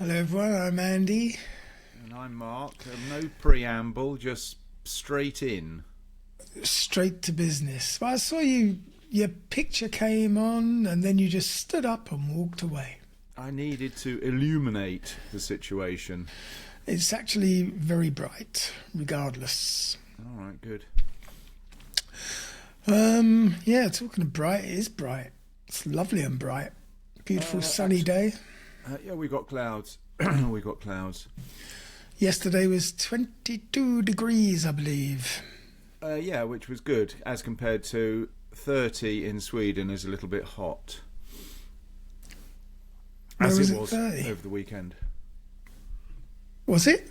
Hello everyone, I'm Andy. And I'm Mark. No preamble, just straight in. Straight to business. Well, I saw your picture came on and then you just stood up and walked away. I needed to illuminate the situation. It's actually very bright, regardless. All right, good. Yeah, talking of bright, it is bright. It's lovely and bright. Beautiful sunny day. Yeah, we got clouds. We got clouds. Yesterday was 22 degrees, I believe. Yeah, which was good, as compared to 30 in Sweden is a little bit hot. As it was 30? Over the weekend. Was it?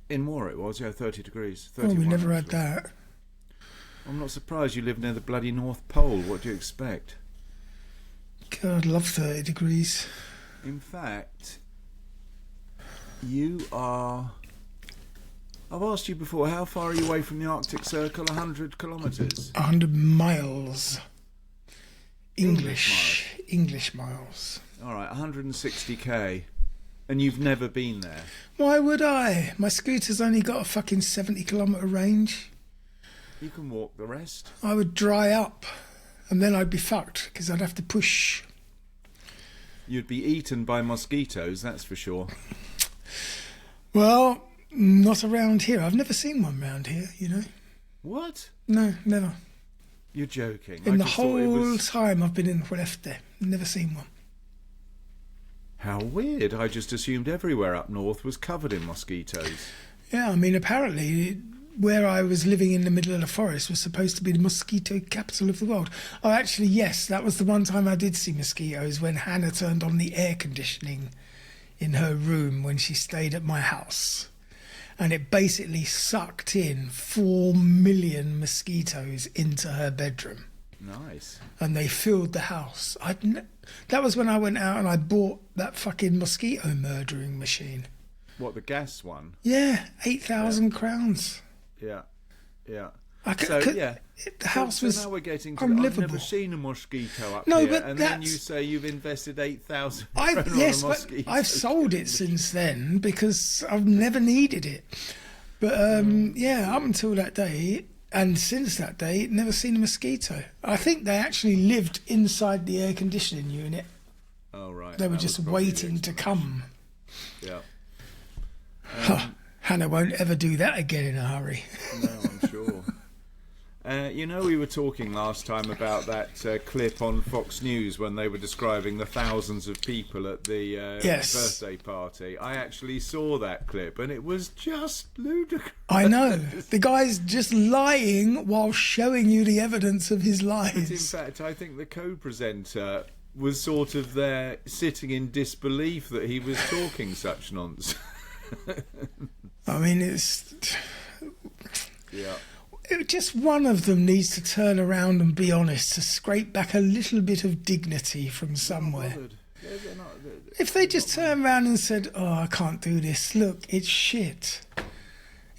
In Moore it was, yeah, 30 degrees. Oh, we 31, never had actually. that. I'm not surprised you live near the bloody North Pole. What do you expect? God, I love 30 degrees. In fact, you are... I've asked you before, how far are you away from the Arctic Circle? 100 kilometres? 100 miles. English miles. All right, 160k. And you've never been there? Why would I? My scooter's only got a fucking 70-kilometre range. You can walk the rest. I would dry up and then I'd be fucked because I'd have to push. You'd be eaten by mosquitoes, that's for sure. Well, not around here. I've never seen one around here, you know. What? No, never. You're joking. In I the just thought it whole was... time I've been in Huelefte, never seen one. How weird. I just assumed everywhere up north was covered in mosquitoes. Yeah, I mean, apparently where I was living in the middle of the forest was supposed to be the mosquito capital of the world. Oh, actually, yes, that was the one time I did see mosquitoes, when Hannah turned on the air conditioning in her room when she stayed at my house. And it basically sucked in 4 million mosquitoes into her bedroom. Nice. And they filled the house. That was when I went out and I bought that fucking mosquito murdering machine. What, the gas one? Yeah, 8,000 crowns. Yeah, yeah. The house was now we're getting to unlivable. I've never seen a mosquito up No, here, but and then you say you've invested 8,000 yes, on a but mosquito. I've sold it since then because I've never needed it. But yeah, up until that day, and since that day, never seen a mosquito. I think they actually lived inside the air conditioning unit. Oh right. They were that just was probably waiting the to come. Yeah. Hannah won't ever do that again in a hurry. No, I'm sure. You know, we were talking last time about that clip on Fox News when they were describing the thousands of people at the Yes. birthday party. I actually saw that clip, and it was just ludicrous. I know. The guy's just lying while showing you the evidence of his But lies. in fact, I think the co-presenter was sort of there sitting in disbelief that he was talking such nonsense. I mean, it's... Yeah. Just one of them needs to turn around and be honest, to scrape back a little bit of dignity from somewhere. If they just turned around and said, oh, I can't do this, look, it's shit.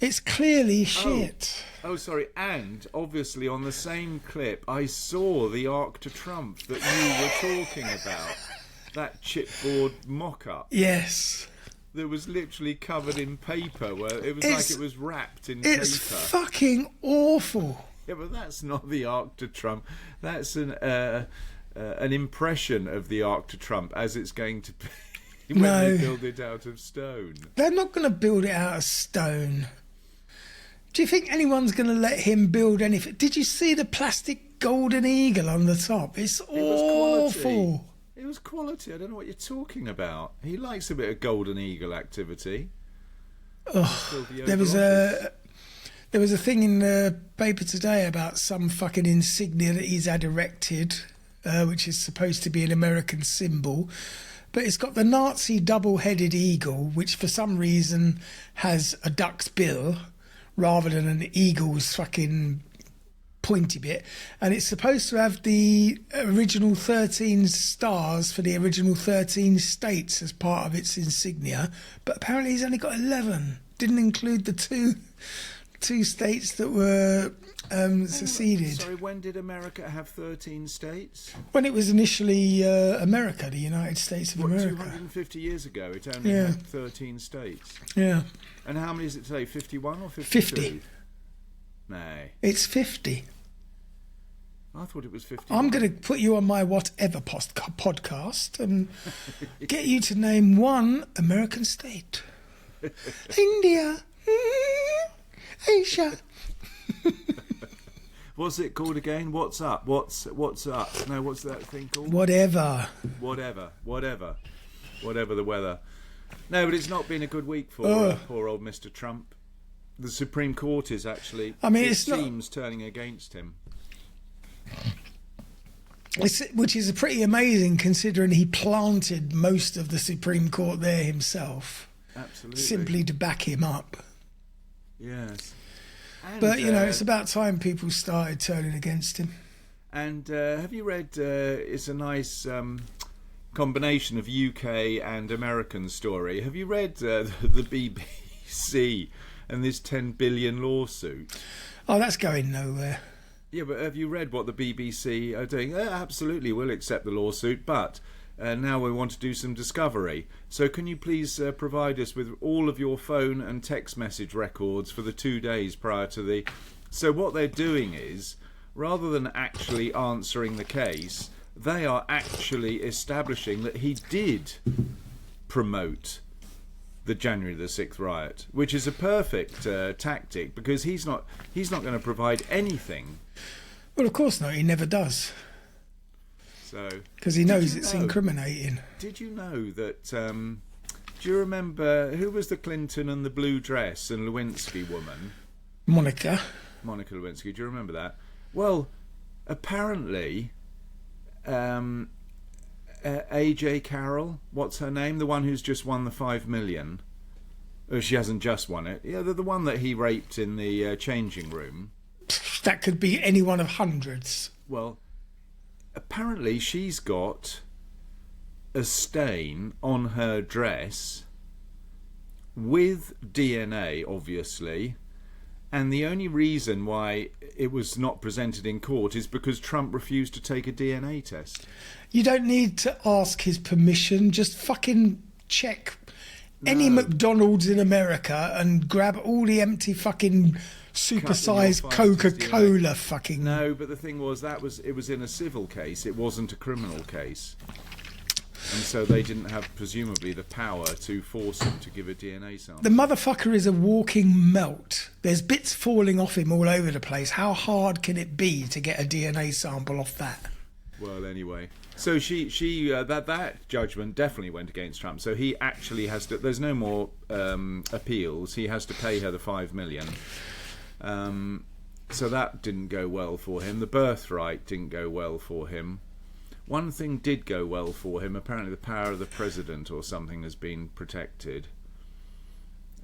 It's clearly shit. Oh, sorry. And obviously on the same clip, I saw the Arc de Triomphe that you were talking about. That chipboard mock-up. Yes. That was literally covered in paper, where it was like it was wrapped in paper. It's fucking awful. Yeah, but that's not the Arc de Triomphe. That's an impression of the Arc de Triomphe as it's going to be when they build it out of stone. They're not going to build it out of stone. Do you think anyone's going to let him build anything? Did you see the plastic golden eagle on the top? It's awful. It was quality. I don't know what you're talking about. He likes a bit of golden eagle activity. Oh, there was a thing in the paper today about some fucking insignia that he's had erected, which is supposed to be an American symbol, but it's got the Nazi double-headed eagle, which for some reason has a duck's bill rather than an eagle's fucking pointy bit, and it's supposed to have the original 13 stars for the original 13 states as part of its insignia, but apparently he's only got 11. Didn't include the two 2 states that were seceded. Sorry, when did America have 13 states? When it was initially America, the United States of America. 250 years ago, it only had 13 states. Yeah. And how many is it today? 51 or 52? 50. No. It's 50. I thought it was 50. I'm going to put you on my whatever podcast and get you to name one American state. India. Asia. What's it called again? What's up? What's up? No, what's that thing called? Whatever the weather. No, but it's not been a good week for poor old Mr. Trump. The Supreme Court is actually, it seems, turning against him. Which is pretty amazing considering he planted most of the Supreme Court there himself. Absolutely. Simply to back him up. Yes. And, but, it's about time people started turning against him. And have you read, it's a nice combination of UK and American story. Have you read the BBC and this 10 billion lawsuit? Oh, that's going nowhere. Yeah, but have you read what the BBC are doing? Absolutely, we'll accept the lawsuit, but now we want to do some discovery. So can you please provide us with all of your phone and text message records for the 2 days prior to the... So what they're doing is, rather than actually answering the case, they are actually establishing that he did promote the January the 6th riot, which is a perfect tactic because he's not going to provide anything. Well, of course not. He never does. So because he knows it's incriminating. Did you know that? Do you remember who was the Clinton and the blue dress and Lewinsky woman? Monica Lewinsky. Do you remember that? Well, apparently, AJ Carroll, what's her name? The one who's just won the $5 million. Oh, she hasn't just won it. Yeah, the one that he raped in the changing room. That could be any one of hundreds. Well, apparently she's got a stain on her dress with DNA, obviously. And the only reason why it was not presented in court is because Trump refused to take a DNA test. You don't need to ask his permission. Just fucking check any McDonald's in America and grab all the empty fucking supersized Coca-Cola fucking... No, but the thing was, it was in a civil case. It wasn't a criminal case. And so they didn't have, presumably, the power to force him to give a DNA sample. The motherfucker is a walking melt. There's bits falling off him all over the place. How hard can it be to get a DNA sample off that? Well, anyway. So that judgment definitely went against Trump. So he actually has to... There's no more appeals. He has to pay her the $5 million. So that didn't go well for him. The birthright didn't go well for him. One thing did go well for him. Apparently the power of the president or something has been protected.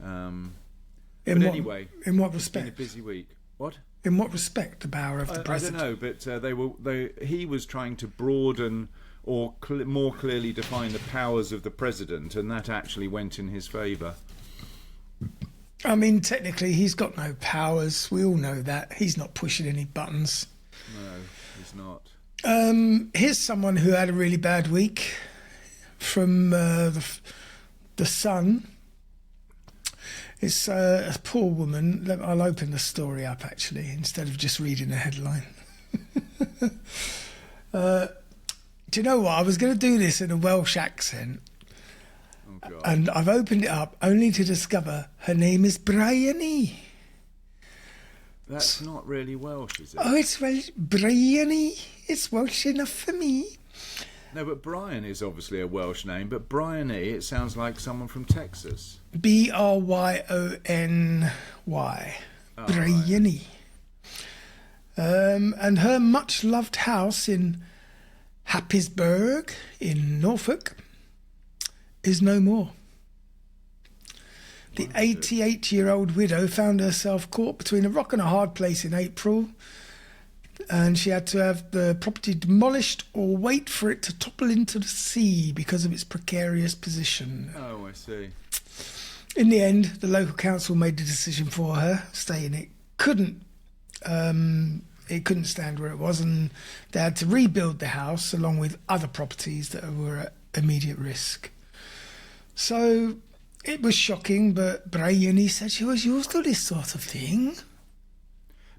Anyway, in what respect? It's been a busy week. What? In what respect, the power of the president? I don't know, but he was trying to broaden or more clearly define the powers of the president, and that actually went in his favour. I mean, technically, he's got no powers. We all know that. He's not pushing any buttons. No, he's not. Here's someone who had a really bad week from the Sun. It's a poor woman. I'll open the story up, actually, instead of just reading the headline. Do you know what? I was going to do this in a Welsh accent. Oh, God. And I've opened it up only to discover her name is Bryony. That's not really Welsh, is it? Oh, it's Welsh. Bryony. It's Welsh enough for me. No, but Brian is obviously a Welsh name, but Bryony, it sounds like someone from Texas. Bryony. Oh, Bryony. Right. And her much-loved house in Happisburgh in Norfolk is no more. The 88-year-old widow found herself caught between a rock and a hard place in April, and she had to have the property demolished or wait for it to topple into the sea because of its precarious position. Oh, I see. In the end, the local council made the decision for her, saying it couldn't stand where it was, and they had to rebuild the house along with other properties that were at immediate risk. So it was shocking, but Brian, he said she was used to this sort of thing.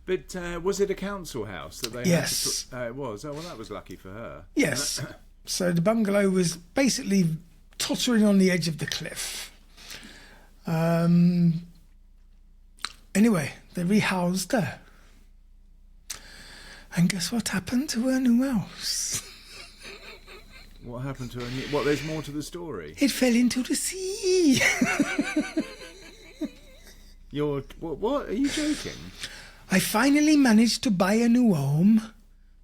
But was it a council house that they Yes. had to it was. Oh, well, that was lucky for her. Yes. So the bungalow was basically tottering on the edge of the cliff. Anyway, they rehoused her. And guess what happened to her new house? What happened to her? What, there's more to the story? It fell into the sea. What? Are you joking? I finally managed to buy a new home,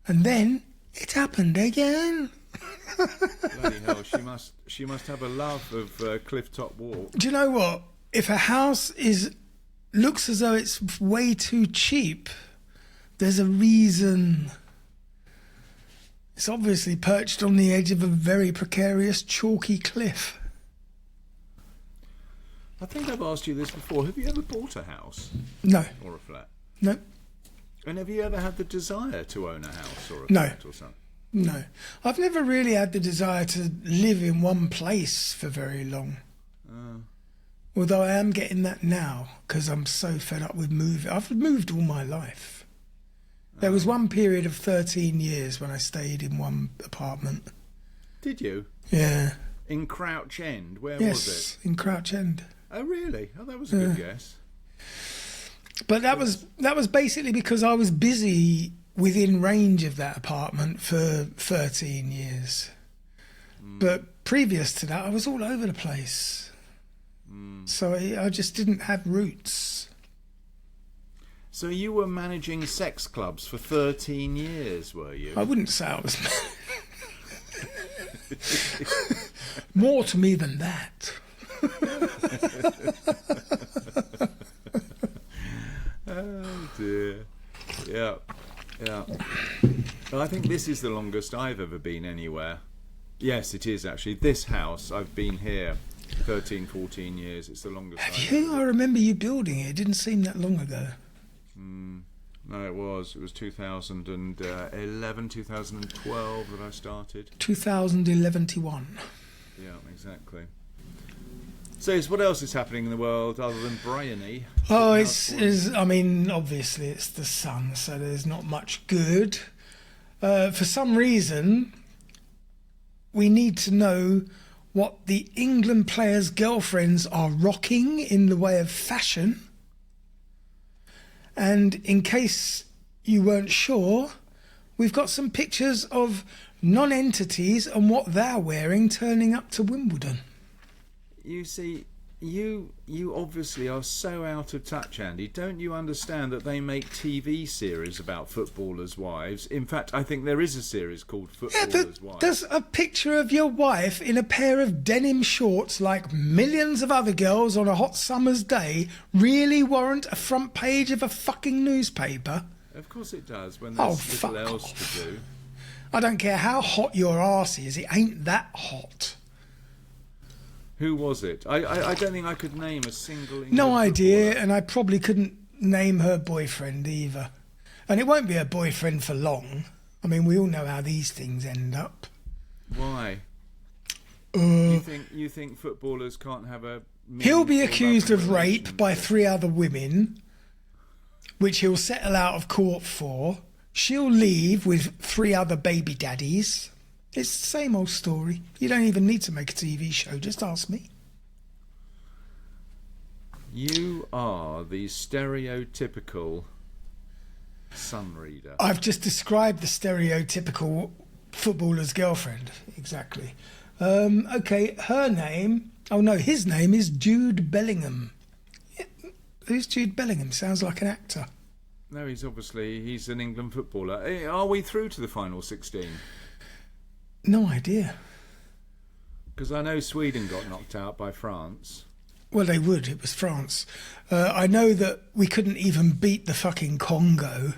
and then it happened again. Bloody hell, she must have a love of cliff-top walk. Do you know what? If a house looks as though it's way too cheap, there's a reason. It's obviously perched on the edge of a very precarious, chalky cliff. I think I've asked you this before. Have you ever bought a house? No. Or a flat? No. And have you ever had the desire to own a house or a No. flat or something? No. I've never really had the desire to live in one place for very long. Although I am getting that now because I'm so fed up with moving. I've moved all my life. There was one period of 13 years when I stayed in one apartment. Did you? Yeah. In Crouch End? Where Yes, was it? in Crouch End. Oh, really? Oh, that was a good guess. But that was basically because I was busy within range of that apartment for 13 years. But previous to that, I was all over the place. So I just didn't have roots. So you were managing sex clubs for 13 years, were you? I wouldn't say I was... More to me than that. Oh dear. Yeah. Well, I think this is the longest I've ever been anywhere. Yes, it is actually. This house, I've been here 13, 14 years. It's the longest. Have you? I remember you building it. It didn't seem that long ago. No, it was 2011, 2012 that I started. 2011-21. Yeah, exactly. So, what else is happening in the world other than Bryony? Oh, I mean, obviously it's the sun, so there's not much good. For some reason, we need to know what the England players' girlfriends are rocking in the way of fashion. And in case you weren't sure, we've got some pictures of non-entities and what they're wearing turning up to Wimbledon. You see, you obviously are so out of touch, Andy. Don't you understand that they make TV series about footballers' wives? In fact, I think there is a series called Footballers' Wives. Does a picture of your wife in a pair of denim shorts like millions of other girls on a hot summer's day really warrant a front page of a fucking newspaper? Of course it does, when there's fuck little else off. to do. I don't care how hot your arse is, it ain't that hot. Who was it? I don't think I could name a single England No idea, footballer. and I probably couldn't name her boyfriend either. And it won't be her boyfriend for long. I mean, we all know how these things end up. Why? You think footballers can't have a... He'll be meaningful accused loving of rape relationship? by 3 other women, which he'll settle out of court for. She'll leave with 3 other baby daddies. It's the same old story. You don't even need to make a TV show, just ask me. You are the stereotypical sun reader. I've just described the stereotypical footballer's girlfriend. Exactly. Okay, her name... Oh no, his name is Jude Bellingham. Yeah, who's Jude Bellingham? Sounds like an actor. No, he's an England footballer. Are we through to the final 16? No idea. Because I know Sweden got knocked out by France. Well, they would. It was France. I know that we couldn't even beat the fucking Congo.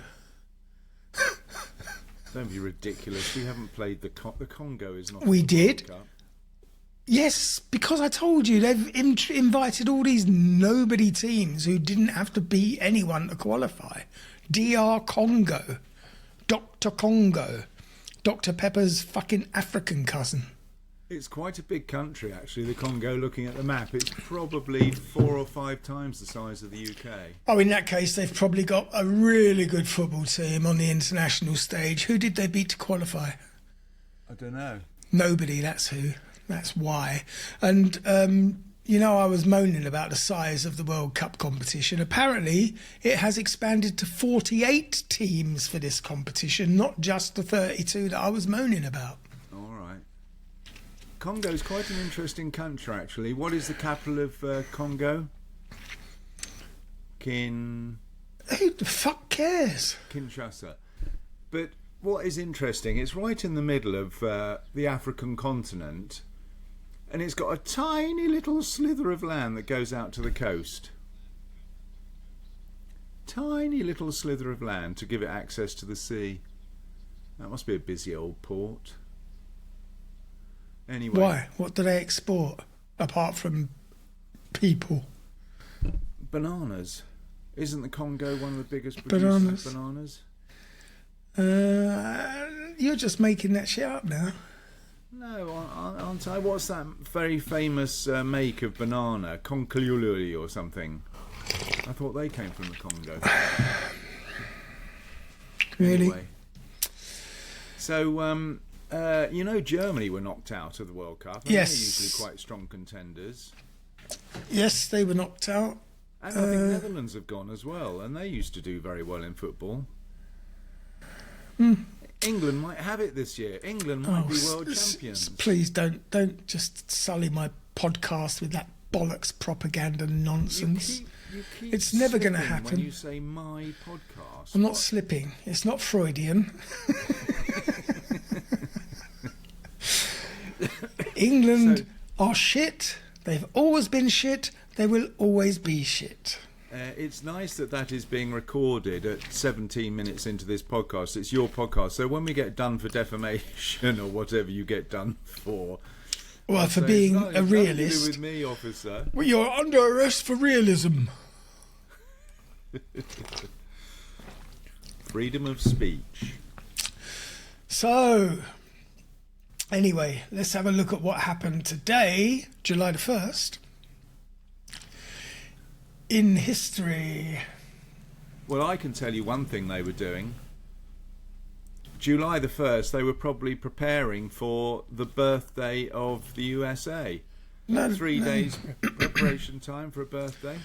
Don't be ridiculous. We haven't played the Congo. Is not. We in the did. World Cup. Yes, because I told you they've invited all these nobody teams who didn't have to beat anyone to qualify. DR Congo, Dr. Congo, Dr. Pepper's fucking African cousin. It's quite a big country, actually, the Congo, looking at the map. It's probably 4 or 5 times the size of the UK. Oh, in that case, they've probably got a really good football team on the international stage. Who did they beat to qualify? I don't know. Nobody, that's who. That's why. And, I was moaning about the size of the World Cup competition. Apparently, it has expanded to 48 teams for this competition, not just the 32 that I was moaning about. All right. Congo's quite an interesting country, actually. What is the capital of Congo? Who the fuck cares? Kinshasa. But what is interesting, it's right in the middle of the African continent, and it's got a tiny little slither of land that goes out to the coast. Tiny little slither of land to give it access to the sea. That must be a busy old port. Anyway. Why? What do they export, apart from people? Bananas. Isn't the Congo one of the biggest producers of bananas? You're just making that shit up now. No, aren't I? What's that very famous make of banana? Concliuli or something. I thought they came from the Congo. Really? Anyway. So, Germany were knocked out of the World Cup. And yes. They're usually quite strong contenders. Yes, they were knocked out. And I think Netherlands have gone as well, and they used to do very well in football. England might have it this year. England might be world champions. Please don't just sully my podcast with that bollocks propaganda nonsense. You keep it's never going to happen. When you say my podcast, I'm not slipping. It's not Freudian. England are shit. They've always been shit. They will always be shit. It's nice that is being recorded at 17 minutes into this podcast. It's your podcast. So when we get done for defamation or whatever you get done for... Well, for being a realist... With me, officer. Well, you're under arrest for realism. Freedom of speech. So, anyway, let's have a look at what happened today, July the 1st. In history. Well, I can tell you one thing they were doing. July the 1st, they were probably preparing for the birthday of the USA. 3 days preparation time for a birthday.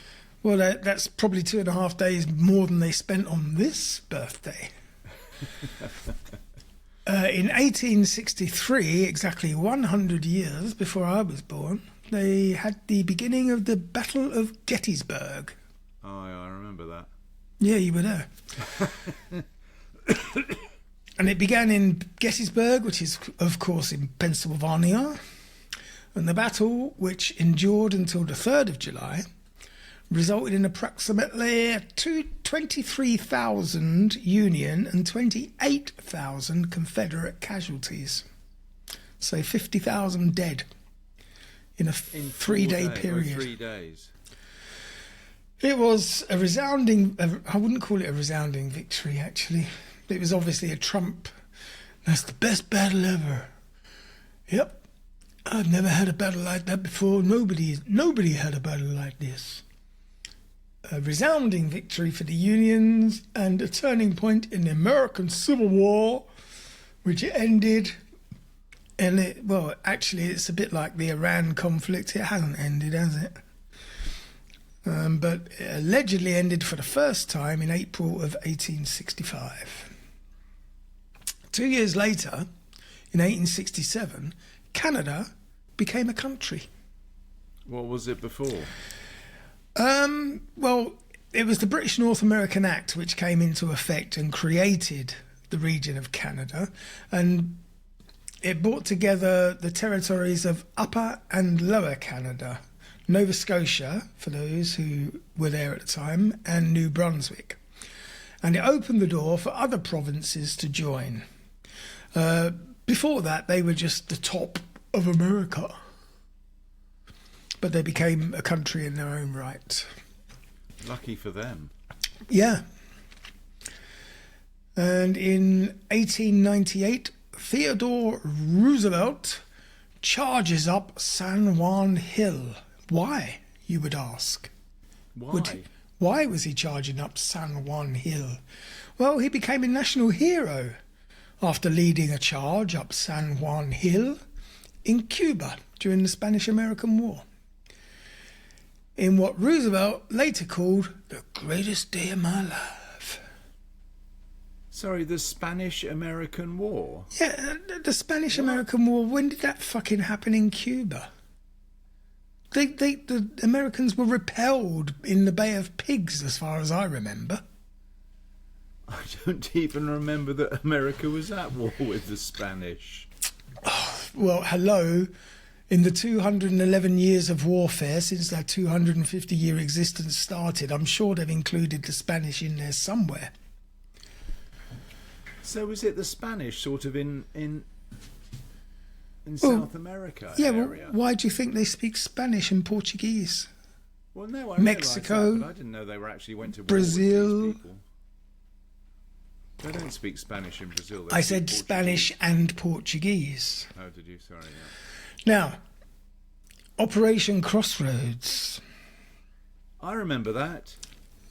Well, that's probably 2.5 days more than they spent on this birthday. In 1863, exactly 100 years before I was born, they had the beginning of the Battle of Gettysburg. Oh, yeah, I remember that. Yeah, you were there. And it began in Gettysburg, which is, of course, in Pennsylvania. And the battle, which endured until the 3rd of July, resulted in approximately 23,000 Union and 28,000 Confederate casualties. So 50,000 dead in a 3-day period. 3 days. It was a resounding... I wouldn't call it a resounding victory, actually. It was obviously a trump. That's the best battle ever. Yep. I've never had a battle like that before. Nobody had a battle like this. A resounding victory for the Unions and a turning point in the American Civil War, which ended... actually, it's a bit like the Iran conflict. It hasn't ended, has it? But it allegedly ended for the first time in April of 1865. 2 years later, in 1867, Canada became a country. What was it before? It was the British North American Act which came into effect and created the region of Canada, and it brought together the territories of Upper and Lower Canada, Nova Scotia, for those who were there at the time, and New Brunswick. And it opened the door for other provinces to join. Before that, they were just the top of America. but they became a country in their own right. Lucky for them. Yeah. And in 1898, Theodore Roosevelt charges up San Juan Hill. Why, you would ask? Why? Why was he charging up San Juan Hill? Well, he became a national hero after leading a charge up San Juan Hill in Cuba during the Spanish-American War, in what Roosevelt later called the greatest day of my life. Sorry, the Spanish-American War? Yeah, the Spanish-American War, when did that fucking happen in Cuba? The Americans were repelled in the Bay of Pigs, as far as I remember. I don't even remember that America was at war with the Spanish. Well, hello. In the 211 years of warfare since their 250-year existence started, I'm sure they've included the Spanish in there somewhere. So was it the Spanish sort of in South America area? Well, why do you think they speak Spanish and Portuguese? Well, no, I Mexico, realised that, but I didn't know they were actually went to war Brazil. with these people. They don't speak Spanish in Brazil. I said Spanish and Portuguese. Oh, did you? Sorry, yeah. Now, Operation Crossroads. I remember that.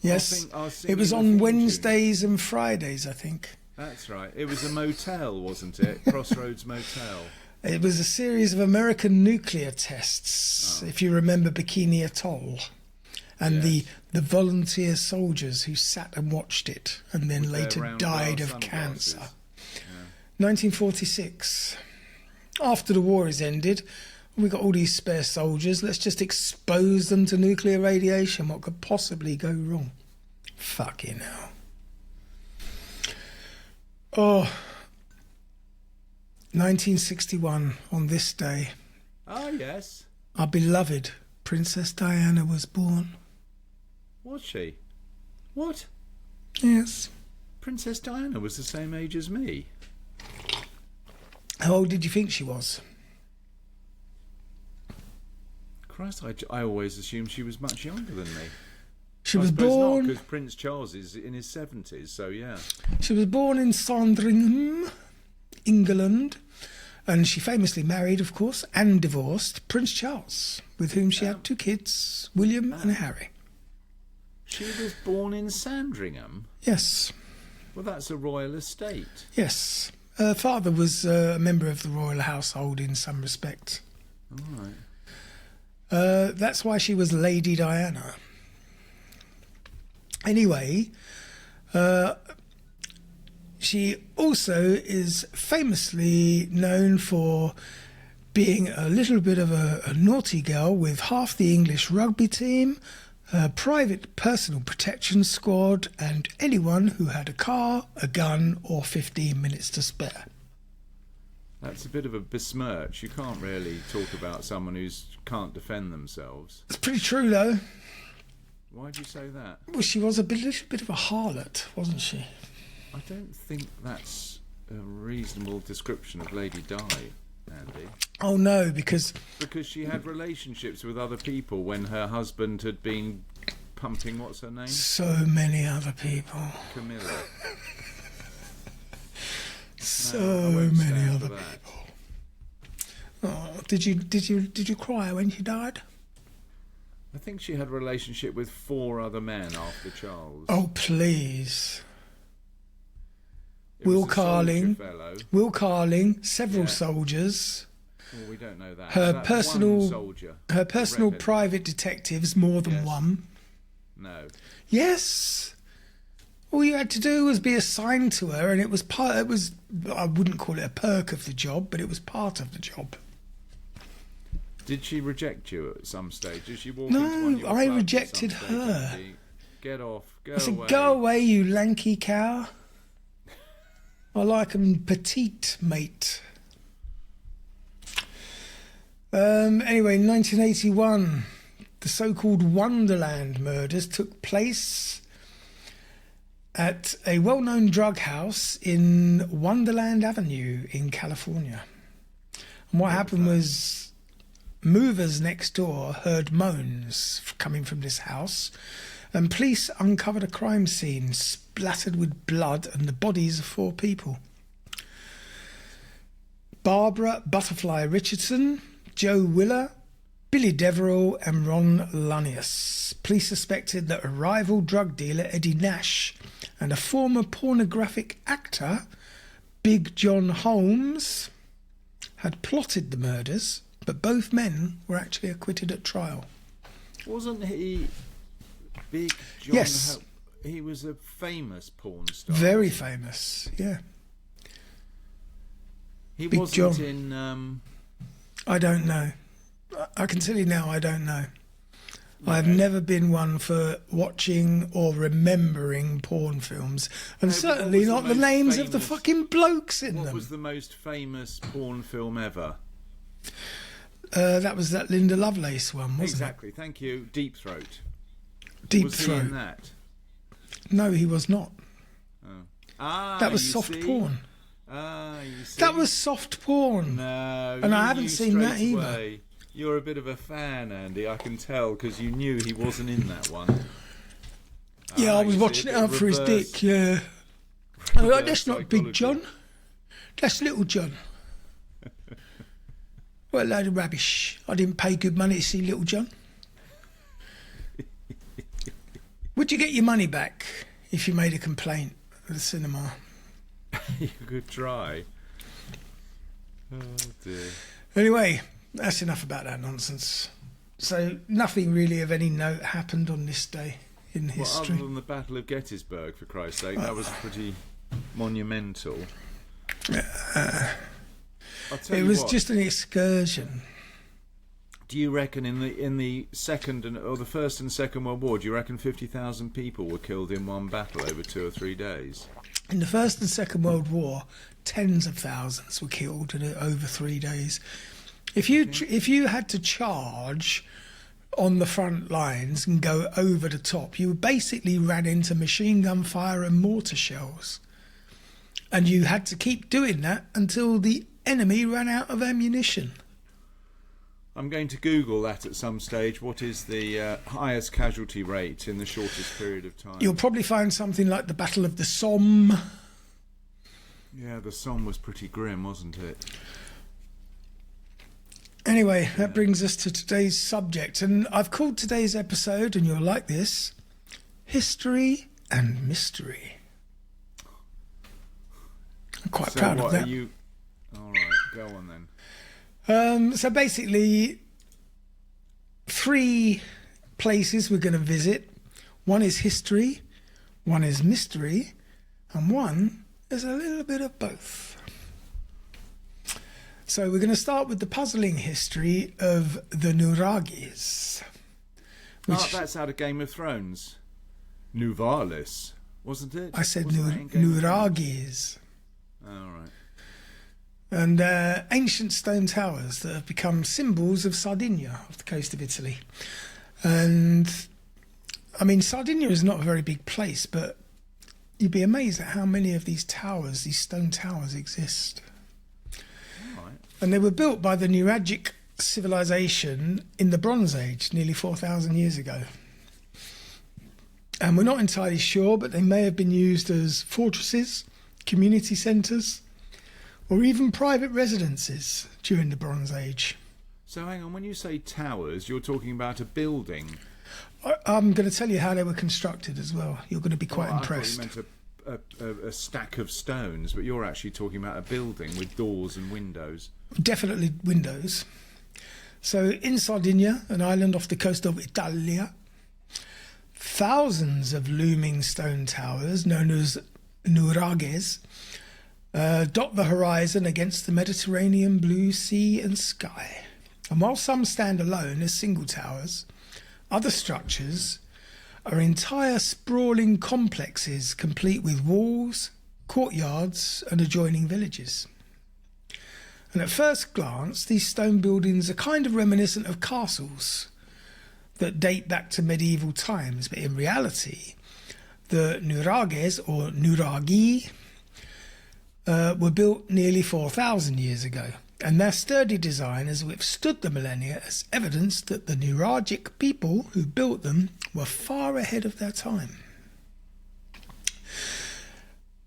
Yes, I was it was singing on the theme Wednesdays and Fridays, I think. That's right. It was a motel, wasn't it? Crossroads Motel. It was a series of American nuclear tests, if you remember Bikini Atoll, and Yes. the volunteer soldiers who sat and watched it and then With their later round died glass of cancer. sunglasses. 1946. After the war is ended, we got all these spare soldiers. Let's just expose them to nuclear radiation. What could possibly go wrong? Fucking hell. Oh, 1961, on this day, Ah, yes. our beloved Princess Diana was born. Was she? What? Yes. Princess Diana was the same age as me. How old did you think she was? Christ, I always assumed she was much younger than me. She I was suppose not, born. because Prince Charles is in his 70s, so yeah. She was born in Sardinian, England, and she famously married, of course, and divorced Prince Charles, with whom she had 2 kids, William and Harry. She was born in Sandringham? Yes, Well, that's a royal estate. yes. Her father was a member of the royal household in some respects. All right. That's why she was Lady Diana. Anyway, she also is famously known for being a little bit of a naughty girl with half the English rugby team, her private personal protection squad, and anyone who had a car, a gun, or 15 minutes to spare. That's a bit of a besmirch. You can't really talk about someone who can't defend themselves. It's pretty true, though. Why'd you say that? Well, she was a little bit of a harlot, wasn't she? I don't think that's a reasonable description of Lady Di, Andy. Oh, no, because Because she had relationships with other people when her husband had been pumping, what's her name? so many other people. Camilla. So I won't many stand other for that. people. Oh, did you cry when she died? I think she had a relationship with 4 other men after Charles. Oh, please. It was Will a soldier Carling. fellow. Will Carling, several Yeah. soldiers, Well, we don't know that. Her That personal- one soldier. her personal Reckon. private detectives, more than Yes. one. No. Yes. All you had to do was be assigned to her, and it was part. It was. I wouldn't call it a perk of the job, but it was part of the job. Did she reject you at some stage? Did she walk No, into one of your I clubs at rejected some stage, her. Andy? Get off. Go I said, away. "Go away, you lanky cow. I like 'em petite, mate." Anyway, 1981, the so-called Wonderland murders took place at a well-known drug house in Wonderland Avenue in California. And what happened was movers next door heard moans coming from this house, and police uncovered a crime scene splattered with blood and the bodies of 4 people. Barbara Butterfly Richardson, Joe Willer, Billy Deverell and Ron Lunius. Police suspected that a rival drug dealer, Eddie Nash, and a former pornographic actor, Big John Holmes, had plotted the murders, but both men were actually acquitted at trial. Wasn't he Big John? Yes. He was a famous porn star. Very famous, yeah. He Big wasn't John. in... I don't know. I can tell you now, I don't know. I've never been one for watching or remembering porn films, and No, certainly not the names of the fucking blokes in them. What was the most famous porn film ever? That was that Linda Lovelace one, wasn't Exactly, thank you. Deep Throat. it? Deep Was Throat. he in that? No, he was not. Oh. Ah, That was you soft see? porn. Ah, you see? That was soft porn. No, And you I haven't knew seen that straight either. away. You're a bit of a fan, Andy. I can tell because you knew he wasn't in that one. Yeah, Ah, I was you see, watching a it bit out for his reverse- dick, yeah. reverse That's not Big psychology. John. That's Little John. What a load of rubbish. I didn't pay good money to see Little John. Would you get your money back if you made a complaint at the cinema? You could try. Oh dear. Anyway, that's enough about that nonsense. So nothing really of any note happened on this day in Well, history. other than the Battle of Gettysburg, for Christ's sake, that was pretty monumental. I'll tell It you was what, just an excursion. do you reckon in the second or the first and second World War, do you reckon 50,000 people were killed in one battle over 2 or 3 days? In the First and Second World War, tens of thousands were killed in over 3 days. If you had to charge on the front lines and go over the top, you basically ran into machine gun fire and mortar shells. And you had to keep doing that until the enemy ran out of ammunition. I'm going to Google that at some stage. What is the highest casualty rate in the shortest period of time? You'll probably find something like the Battle of the Somme. Yeah, the Somme was pretty grim, wasn't it? Anyway, that brings us to today's subject. And I've called today's episode, and you'll like this, History and Mystery. I'm quite So proud what of that. are you? All right, go on then. So basically, 3 places we're going to visit. One is history, one is mystery, and one is a little bit of both. So we're going to start with the puzzling history of the Nuraghis. That's out of Game of Thrones. Nuvalis, wasn't it? I said Wasn't that in Game of Thrones? Nuraghis. All right. And ancient stone towers that have become symbols of Sardinia, off the coast of Italy. And, I mean, Sardinia is not a very big place, but you'd be amazed at how many of these towers, these stone towers, exist. All right. And they were built by the Nuraghic civilization in the Bronze Age, nearly 4,000 years ago. And we're not entirely sure, but they may have been used as fortresses, community centres, or even private residences during the Bronze Age. So hang on, when you say towers, you're talking about a building. I'm going to tell you how they were constructed as well. You're going to be quite Oh, impressed. I thought you meant a stack of stones, but you're actually talking about a building with doors and windows. Definitely windows. So in Sardinia, an island off the coast of Italia, thousands of looming stone towers, known as Nuraghes, dot the horizon against the Mediterranean blue sea and sky. And while some stand alone as single towers, other structures are entire sprawling complexes complete with walls, courtyards and adjoining villages. And at first glance, these stone buildings are kind of reminiscent of castles that date back to medieval times, but in reality, the Nuraghes, or Nuraghi, were built nearly 4,000 years ago, and their sturdy design has withstood the millennia as evidence that the Nuraghic people who built them were far ahead of their time.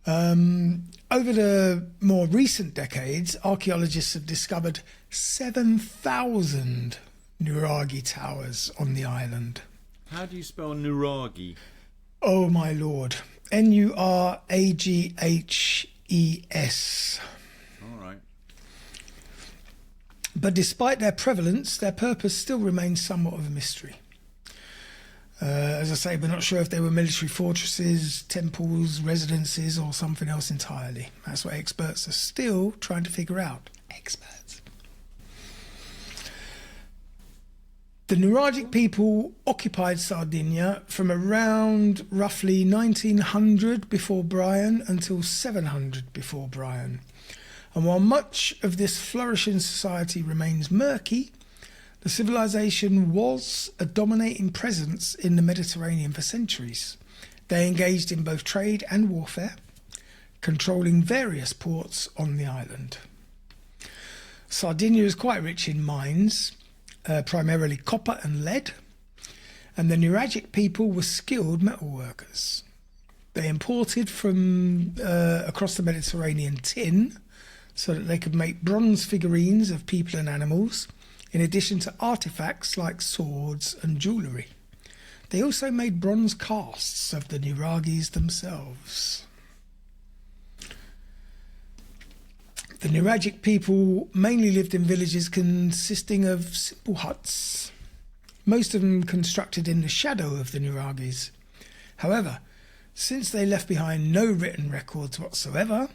Over the more recent decades, archaeologists have discovered 7,000 Nuraghi towers on the island. How do you spell Nuraghi? Oh my lord. Nuraghes. All right. But despite their prevalence, their purpose still remains somewhat of a mystery. As I say, we're not sure if they were military fortresses, temples, residences, or something else entirely. That's what experts are still trying to figure out. Experts. The Nuraghic people occupied Sardinia from around roughly 1900 before Brian until 700 before Brian. And while much of this flourishing society remains murky, the civilization was a dominating presence in the Mediterranean for centuries. They engaged in both trade and warfare, controlling various ports on the island. Sardinia is quite rich in mines, primarily copper and lead, and the Nuraghic people were skilled metalworkers. They imported from across the Mediterranean tin so that they could make bronze figurines of people and animals, in addition to artifacts like swords and jewellery. They also made bronze casts of the Nuraghis themselves. The Nuraghic people mainly lived in villages consisting of simple huts, most of them constructed in the shadow of the Nuraghis. However, since they left behind no written records whatsoever,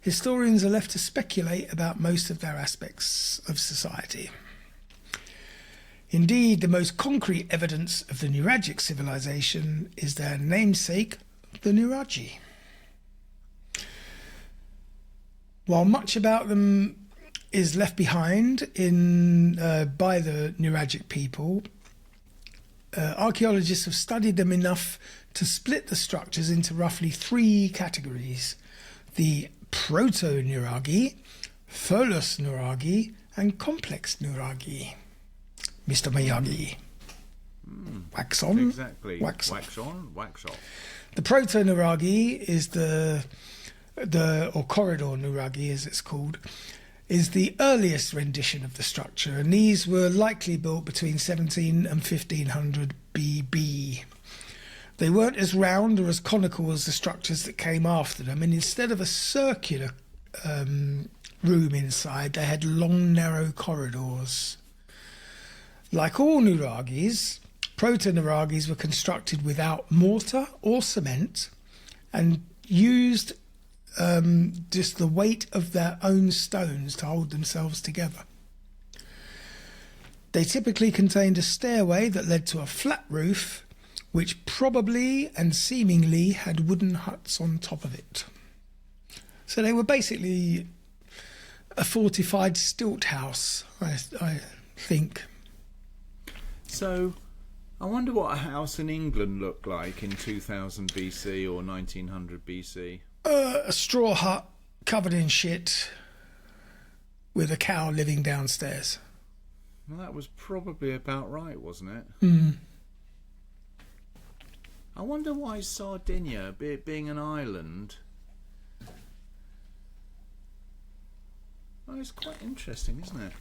historians are left to speculate about most of their aspects of society. Indeed, the most concrete evidence of the Nuraghic civilization is their namesake, the Nuraghi. While much about them is left behind by the Nuraghic people, archaeologists have studied them enough to split the structures into roughly three categories: the proto-Nuraghi, Tholus Nuraghi, and complex Nuraghi. Mr. Miyagi. Wax on, exactly. Wax on, wax off. The proto-Nuraghi is or corridor Nuraghi as it's called, is the earliest rendition of the structure, and these were likely built between 17 and 1500 BB. They weren't as round or as conical as the structures that came after them, and instead of a circular room inside, they had long, narrow corridors. Like all Nuraghis, proto-Nuraghis were constructed without mortar or cement and used just the weight of their own stones to hold themselves together. They typically contained a stairway that led to a flat roof, which probably and seemingly had wooden huts on top of it. So they were basically a fortified stilt house, I think. So, I wonder what a house in England looked like in 2000 BC or 1900 BC. A straw hut covered in shit with a cow living downstairs. Well, that was probably about right, wasn't it? Mm. I wonder why Sardinia, being an island... Well, it's quite interesting, isn't it?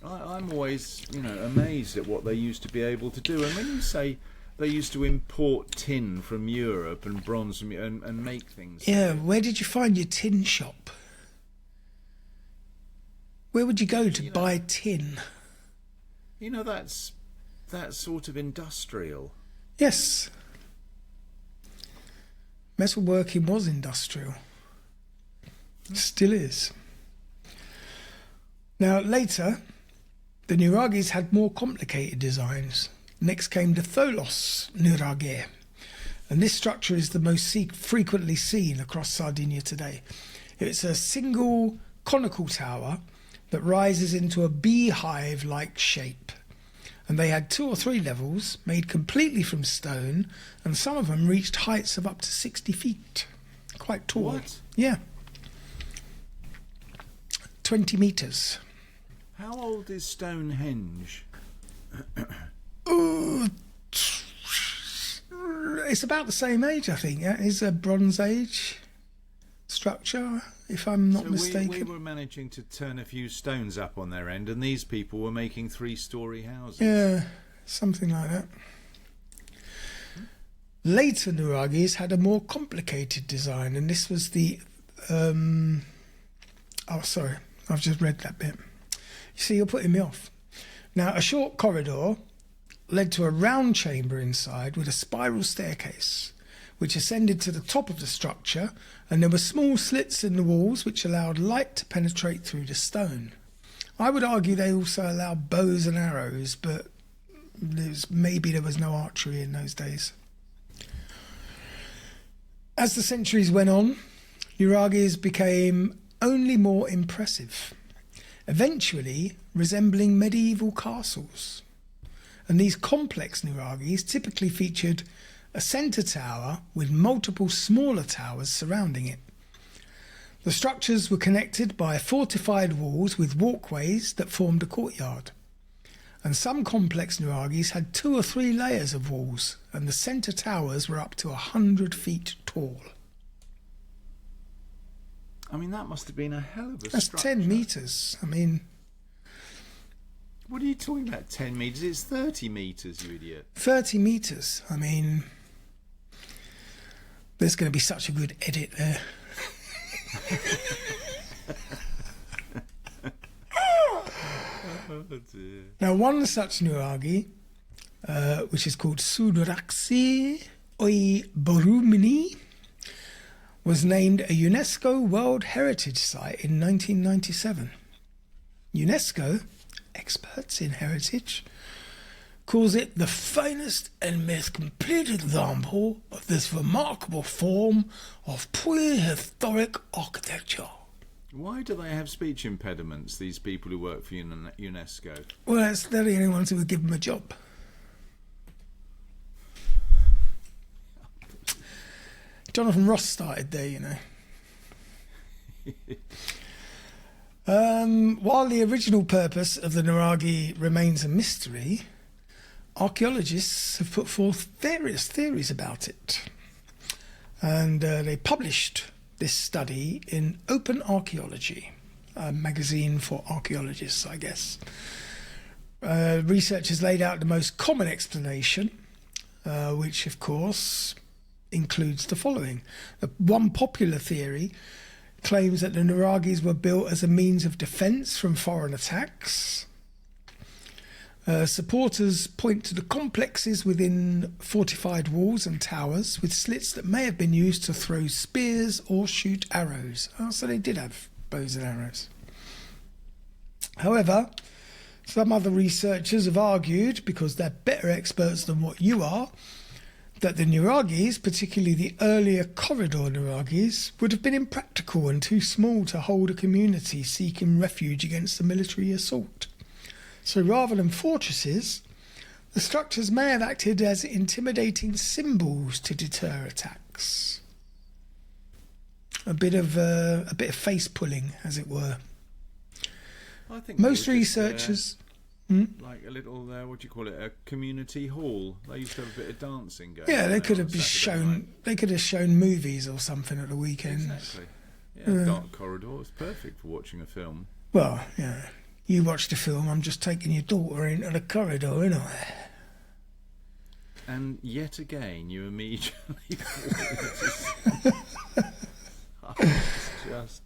I'm always, amazed at what they used to be able to do. And when you say they used to import tin from Europe and bronze and make things... Yeah, where did you find your tin shop? Where would you go to buy tin? That's sort of industrial. Yes. Metalworking was industrial. Still is. Now, later, the Nuraghis had more complicated designs. Next came the Tholos Nuraghi, and this structure is the most frequently seen across Sardinia today. It's a single conical tower that rises into a beehive-like shape, and they had 2 or 3 levels made completely from stone, and some of them reached heights of up to 60 feet. Quite tall. What? Yeah. 20 metres. How old is Stonehenge? Ooh, it's about the same age, I think. Yeah? It's a Bronze Age structure, if I'm not mistaken. We were managing to turn a few stones up on their end, and these people were making 3-storey houses. Yeah, something like that. Later Nuraghis had a more complicated design, and this was the... sorry, I've just read that bit. You see, you're putting me off. Now, a short corridor led to a round chamber inside with a spiral staircase, which ascended to the top of the structure, and there were small slits in the walls which allowed light to penetrate through the stone. I would argue they also allowed bows and arrows, but maybe there was no archery in those days. As the centuries went on, Nuraghis became only more impressive, eventually resembling medieval castles. And these complex Nuraghis typically featured a centre tower with multiple smaller towers surrounding it. The structures were connected by fortified walls with walkways that formed a courtyard. And some complex Nuraghis had 2 or 3 layers of walls, and the centre towers were up to 100 feet tall. I mean, that must have been a hell of a That's structure. 10 metres. I mean... What are you talking about, 10 metres? It's 30 metres, you idiot. 30 metres. I mean... There's going to be such a good edit there. Oh dear. Now, one such Nuraghi, which is called Sudaraksi Oi Borumini, was named a UNESCO World Heritage Site in 1997. UNESCO, experts in heritage, calls it the finest and most complete example of this remarkable form of prehistoric architecture. Why do they have speech impediments, these people who work for UNESCO? Well, they're the only ones who would give them a job. Jonathan Ross started there, you know. While the original purpose of the Nuraghi remains a mystery, archaeologists have put forth various theories about it. And they published this study in Open Archaeology, a magazine for archaeologists, I guess. Researchers laid out the most common explanation, which, of course, includes the following. One popular theory claims that the Nuraghis were built as a means of defence from foreign attacks. Supporters point to the complexes within fortified walls and towers with slits that may have been used to throw spears or shoot arrows. Oh, so they did have bows and arrows. However, some other researchers have argued, because they're better experts than what you are, that the Nuraghis, particularly the earlier corridor Nuraghis, would have been impractical and too small to hold a community seeking refuge against a military assault. So rather than fortresses, the structures may have acted as intimidating symbols to deter attacks. A bit of face pulling, as it were. I think most researchers, like a little, what do you call it, a community hall. They used to have a bit of dancing going. Yeah, on they there could on have Saturday shown. night. They could have shown movies or something at the weekend. Exactly. Yeah, dark corridor. It's perfect for watching a film. Well, yeah. You watched the film. I'm just taking your daughter into the corridor, ain't I? And yet again, you immediately. Just.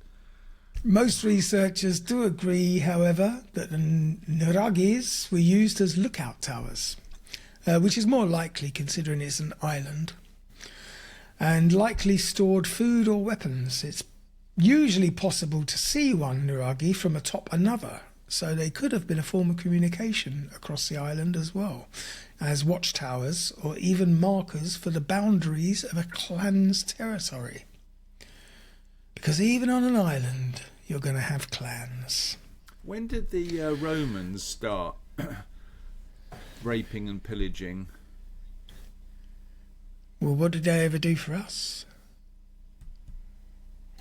Most researchers do agree, however, that the Nuraghis were used as lookout towers, which is more likely considering it's an island, and likely stored food or weapons. It's usually possible to see one Nuraghi from atop another, so they could have been a form of communication across the island as well, as watchtowers or even markers for the boundaries of a clan's territory. Because even on an island, you're going to have clans. When did the Romans start raping and pillaging? Well, what did they ever do for us?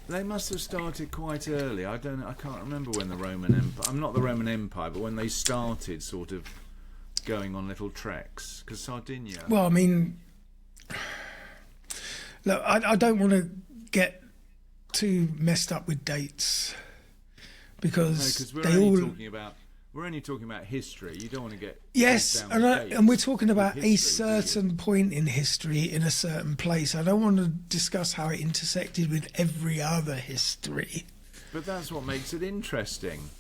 They must have started quite early. I can't remember when the Roman Empire. I'm not the Roman Empire, but when they started, sort of going on little treks. Because Sardinia. Well, I mean, look, I don't want to get too messed up with dates because we're only talking about history. You don't want to get and we're talking about a certain point in history in a certain place. I don't want to discuss how it intersected with every other history. But that's what makes it interesting.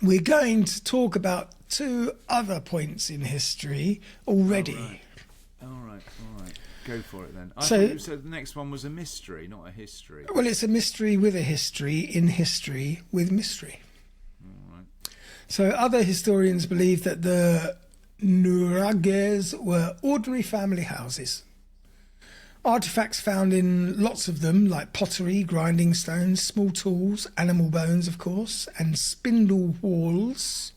We're going to talk about 2 other points in history already. All right. Go for it then. I thought you said the next one was a mystery, not a history. Well, it's a mystery with a history in history with mystery. So other historians believe that the Nuraghis were ordinary family houses. Artifacts found in lots of them, like pottery, grinding stones, small tools, animal bones, of course, and spindle whorls,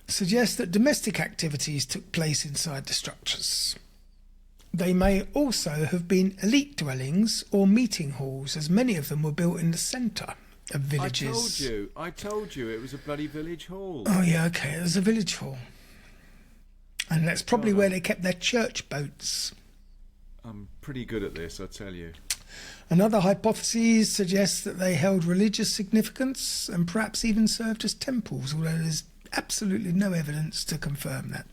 suggest that domestic activities took place inside the structures. They may also have been elite dwellings or meeting halls, as many of them were built in the centre of villages. I told you it was a bloody village hall. Oh yeah, okay, it was a village hall. And that's probably where they kept their church boats. I'm pretty good at this, I tell you. Another hypothesis suggests that they held religious significance and perhaps even served as temples, although there's absolutely no evidence to confirm that.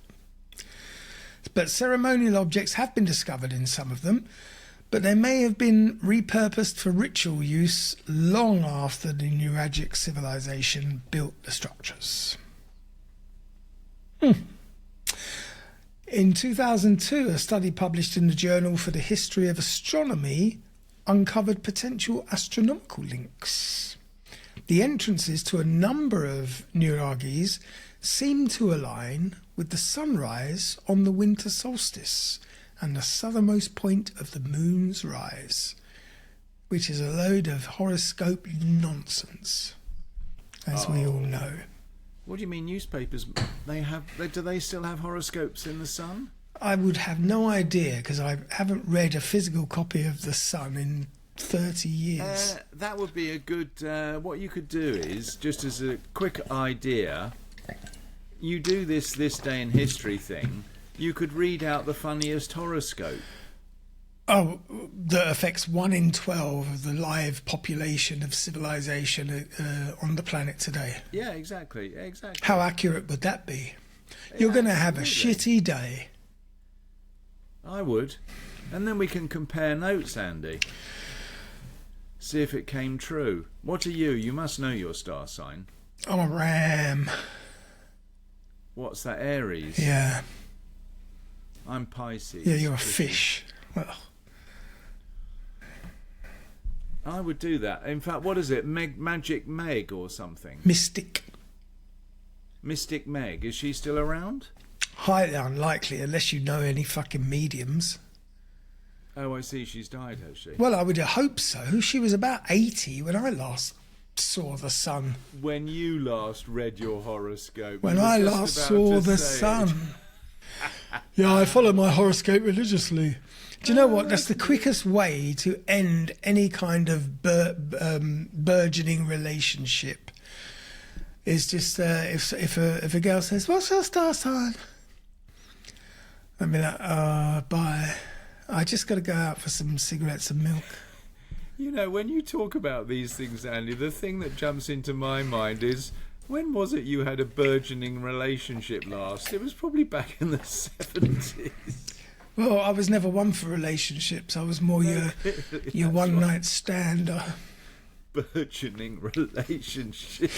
But ceremonial objects have been discovered in some of them, but they may have been repurposed for ritual use long after the Nuraghic civilization built the structures. In 2002, a study published in the Journal for the History of Astronomy uncovered potential astronomical links. The entrances to a number of Nuraghis seem to align with the sunrise on the winter solstice and the southernmost point of the moon's rise, which is a load of horoscope nonsense, as we all know. What do you mean newspapers? Do they still have horoscopes in the Sun? I would have no idea because I haven't read a physical copy of the Sun in 30 years. That would be a good... what you could do is, just as a quick idea, you do this day in history thing, you could read out the funniest horoscope. Oh, that affects 1 in 12 of the live population of civilization on the planet today. Yeah, exactly. How accurate would that be? You're going to have a shitty day. I would. And then we can compare notes, Andy. See if it came true. What are you? You must know your star sign. I'm a ram. What's that, Aries? Yeah. I'm Pisces. Yeah, you're a fish. Well, I would do that. In fact, what is it? Magic Meg or something? Mystic Meg. Is she still around? Highly unlikely, unless you know any fucking mediums. Oh, I see. She's died, has she? Well, I would hope so. She was about 80 when I last saw the sun. When you last read your horoscope. When I last saw the sun. Yeah, I follow my horoscope religiously. Do you know what? That's the quickest way to end any kind of burgeoning relationship. Is just if a girl says, "What's your star sign?" I'd be like, bye. I just got to go out for some cigarettes and milk. You know, when you talk about these things, Andy, the thing that jumps into my mind is, when was it you had a burgeoning relationship last? It was probably back in the 70s. Well, I was never one for relationships. I was more your one-night stand. Burgeoning relationship.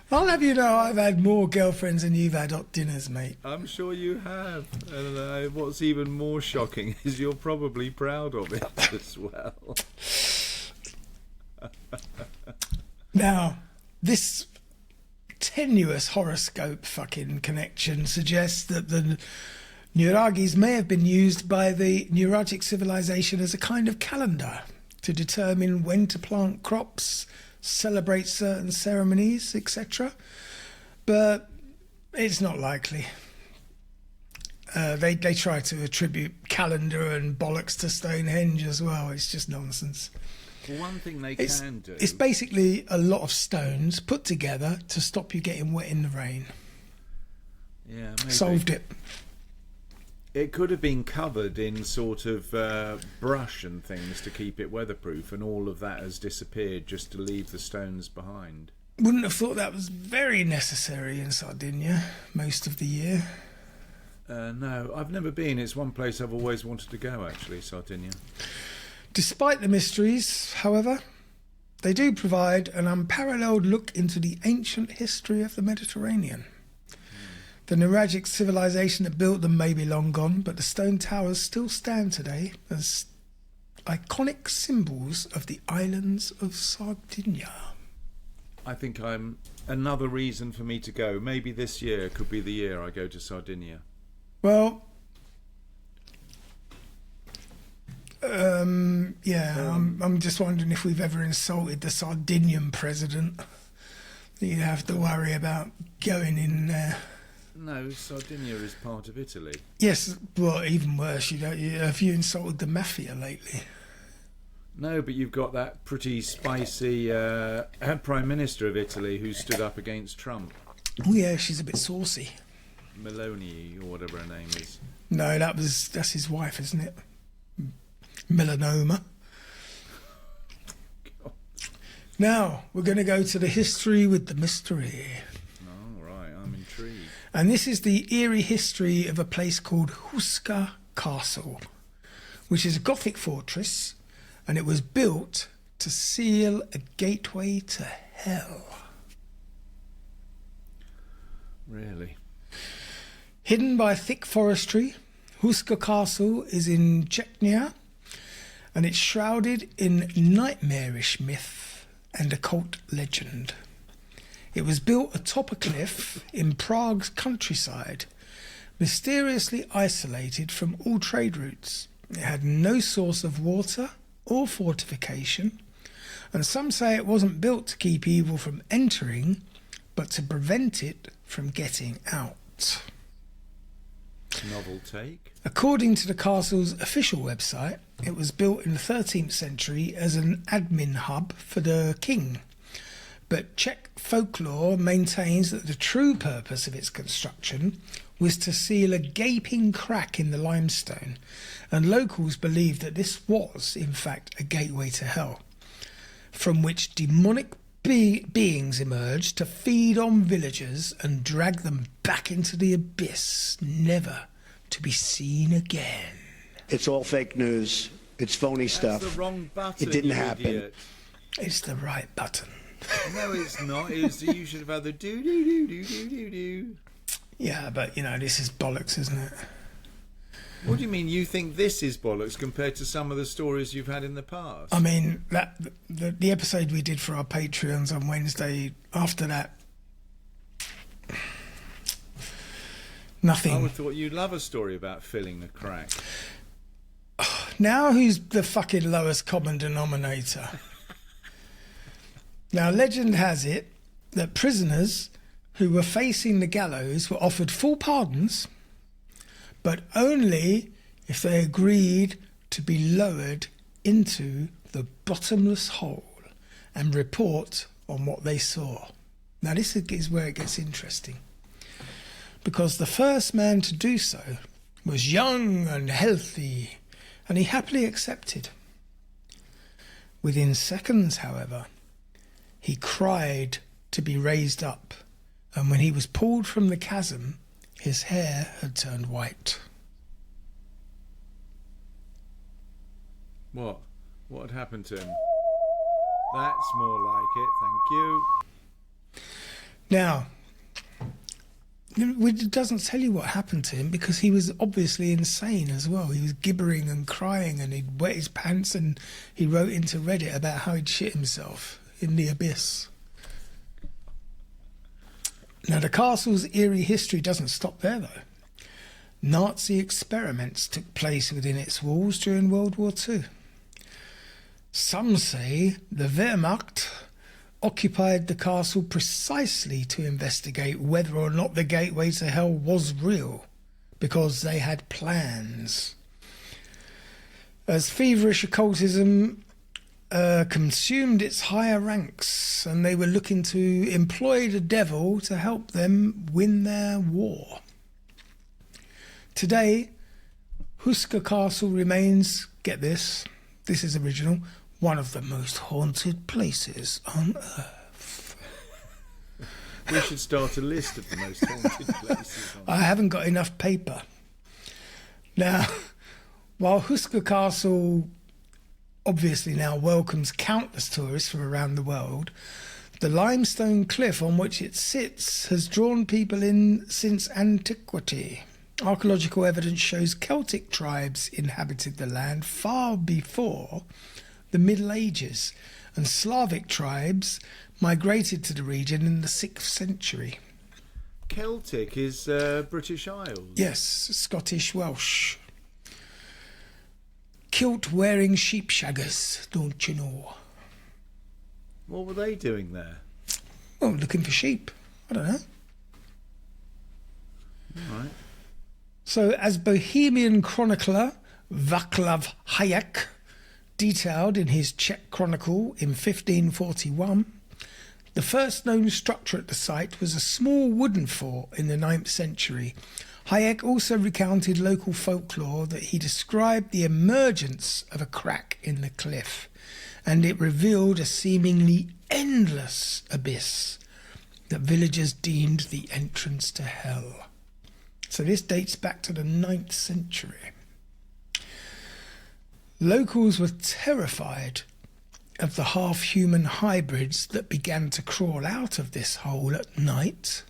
I'll have you know I've had more girlfriends than you've had hot dinners, mate. I'm sure you have. And what's even more shocking is you're probably proud of it as well. Now, this tenuous horoscope fucking connection suggests that the Nuraghis may have been used by the Nuraghic civilization as a kind of calendar to determine when to plant crops, celebrate certain ceremonies, etc. But it's not likely. They try to attribute calendar and bollocks to Stonehenge as well. It's just nonsense. Well, one thing they can do... It's basically a lot of stones put together to stop you getting wet in the rain. Yeah, maybe. Solved it. It could have been covered in sort of brush and things to keep it weatherproof, and all of that has disappeared just to leave the stones behind. Wouldn't have thought that was very necessary in Sardinia most of the year. No, I've never been. It's one place I've always wanted to go, actually, Sardinia. Despite the mysteries, however, they do provide an unparalleled look into the ancient history of the Mediterranean. The Nuraghic civilization that built them may be long gone, but the stone towers still stand today as iconic symbols of the islands of Sardinia. I think another reason for me to go. Maybe this year could be the year I go to Sardinia. Well, I'm just wondering if we've ever insulted the Sardinian president. You'd have to worry about going in there. No, Sardinia is part of Italy. Yes, but even worse, have you insulted the mafia lately? No, but you've got that pretty spicy Prime Minister of Italy who stood up against Trump. Oh yeah, she's a bit saucy. Meloni, or whatever her name is. No, that's his wife, isn't it? Melanoma. God. Now, we're going to go to the history with the mystery. All right, I'm intrigued. And this is the eerie history of a place called Huska Castle, which is a Gothic fortress, and it was built to seal a gateway to hell. Really? Hidden by thick forestry, Huska Castle is in Chechnya, and it's shrouded in nightmarish myth and occult legend. It was built atop a cliff in Prague's countryside, mysteriously isolated from all trade routes. It had no source of water or fortification, and some say it wasn't built to keep evil from entering, but to prevent it from getting out. Novel take. According to the castle's official website, it was built in the 13th century as an admin hub for the king. But Czech folklore maintains that the true purpose of its construction was to seal a gaping crack in the limestone, and locals believed that this was, in fact, a gateway to hell, from which demonic beings emerged to feed on villagers and drag them back into the abyss, never to be seen again. It's all fake news. It's phony stuff. That's the wrong button. It didn't happen. Idiot. It's the right button. No, it's not. You should have had the do. Yeah, but this is bollocks, isn't it? What do you mean? You think this is bollocks compared to some of the stories you've had in the past? I mean, the episode we did for our Patreons on Wednesday, after that, nothing. I would have thought you'd love a story about filling a crack. Now who's the fucking lowest common denominator? Now, legend has it that prisoners who were facing the gallows were offered full pardons, but only if they agreed to be lowered into the bottomless hole and report on what they saw. Now, this is where it gets interesting, because the first man to do so was young and healthy, and he happily accepted. Within seconds, however, he cried to be raised up, and when he was pulled from the chasm, his hair had turned white. What? What had happened to him? That's more like it, thank you. Now, it doesn't tell you what happened to him, because he was obviously insane as well. He was gibbering and crying, and he'd wet his pants, and he wrote into Reddit about how he'd shit himself in the abyss. Now, the castle's eerie history doesn't stop there, though. Nazi experiments took place within its walls during World War II. Some say the Wehrmacht occupied the castle precisely to investigate whether or not the gateway to hell was real, because they had plans. As feverish occultism consumed its higher ranks, and they were looking to employ the devil to help them win their war. Today, Huska Castle remains, get this is original, one of the most haunted places on Earth. We should start a list of the most haunted places on Earth. I haven't got enough paper. Now, while Huska Castle obviously now welcomes countless tourists from around the world, the limestone cliff on which it sits has drawn people in since antiquity. Archaeological evidence shows Celtic tribes inhabited the land far before the Middle Ages, and Slavic tribes migrated to the region in the 6th century. Celtic is British Isles? Yes, Scottish Welsh. Kilt-wearing sheepshaggers, don't you know? What were they doing there? Oh, looking for sheep. I don't know. All right. So, as Bohemian chronicler Václav Havík detailed in his Czech Chronicle in 1541, the first known structure at the site was a small wooden fort in the 9th century. Havík also recounted local folklore that he described the emergence of a crack in the cliff, and it revealed a seemingly endless abyss that villagers deemed the entrance to hell. So this dates back to the 9th century. Locals were terrified of the half-human hybrids that began to crawl out of this hole at night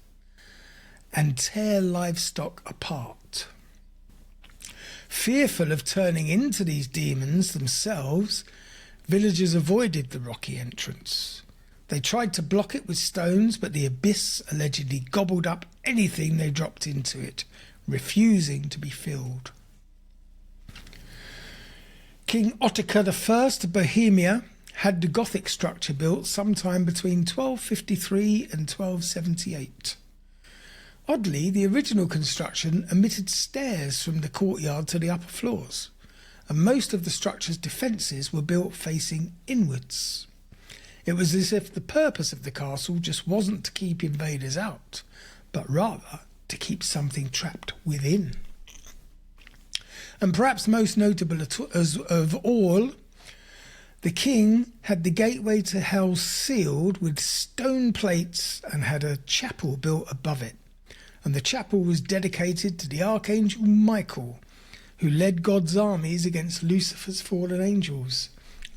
and tear livestock apart. Fearful of turning into these demons themselves, villagers avoided the rocky entrance. They tried to block it with stones, but the abyss allegedly gobbled up anything they dropped into it, refusing to be filled. King Ottokar I of Bohemia had the Gothic structure built sometime between 1253 and 1278. Oddly, the original construction omitted stairs from the courtyard to the upper floors, and most of the structure's defences were built facing inwards. It was as if the purpose of the castle just wasn't to keep invaders out, but rather to keep something trapped within. And perhaps most notable of all, the king had the gateway to hell sealed with stone plates and had a chapel built above it. And the chapel was dedicated to the archangel Michael, who led God's armies against Lucifer's fallen angels,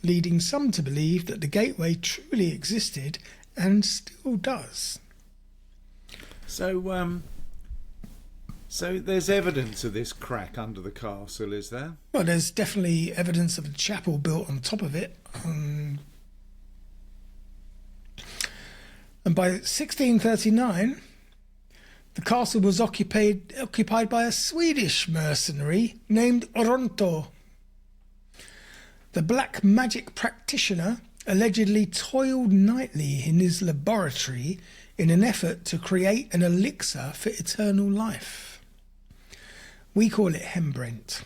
leading some to believe that the gateway truly existed and still does. So there's evidence of this crack under the castle, is there? Well, there's definitely evidence of a chapel built on top of it. And by 1639, the castle was occupied by a Swedish mercenary named Oronto. The black magic practitioner allegedly toiled nightly in his laboratory in an effort to create an elixir for eternal life. We call it hembrent.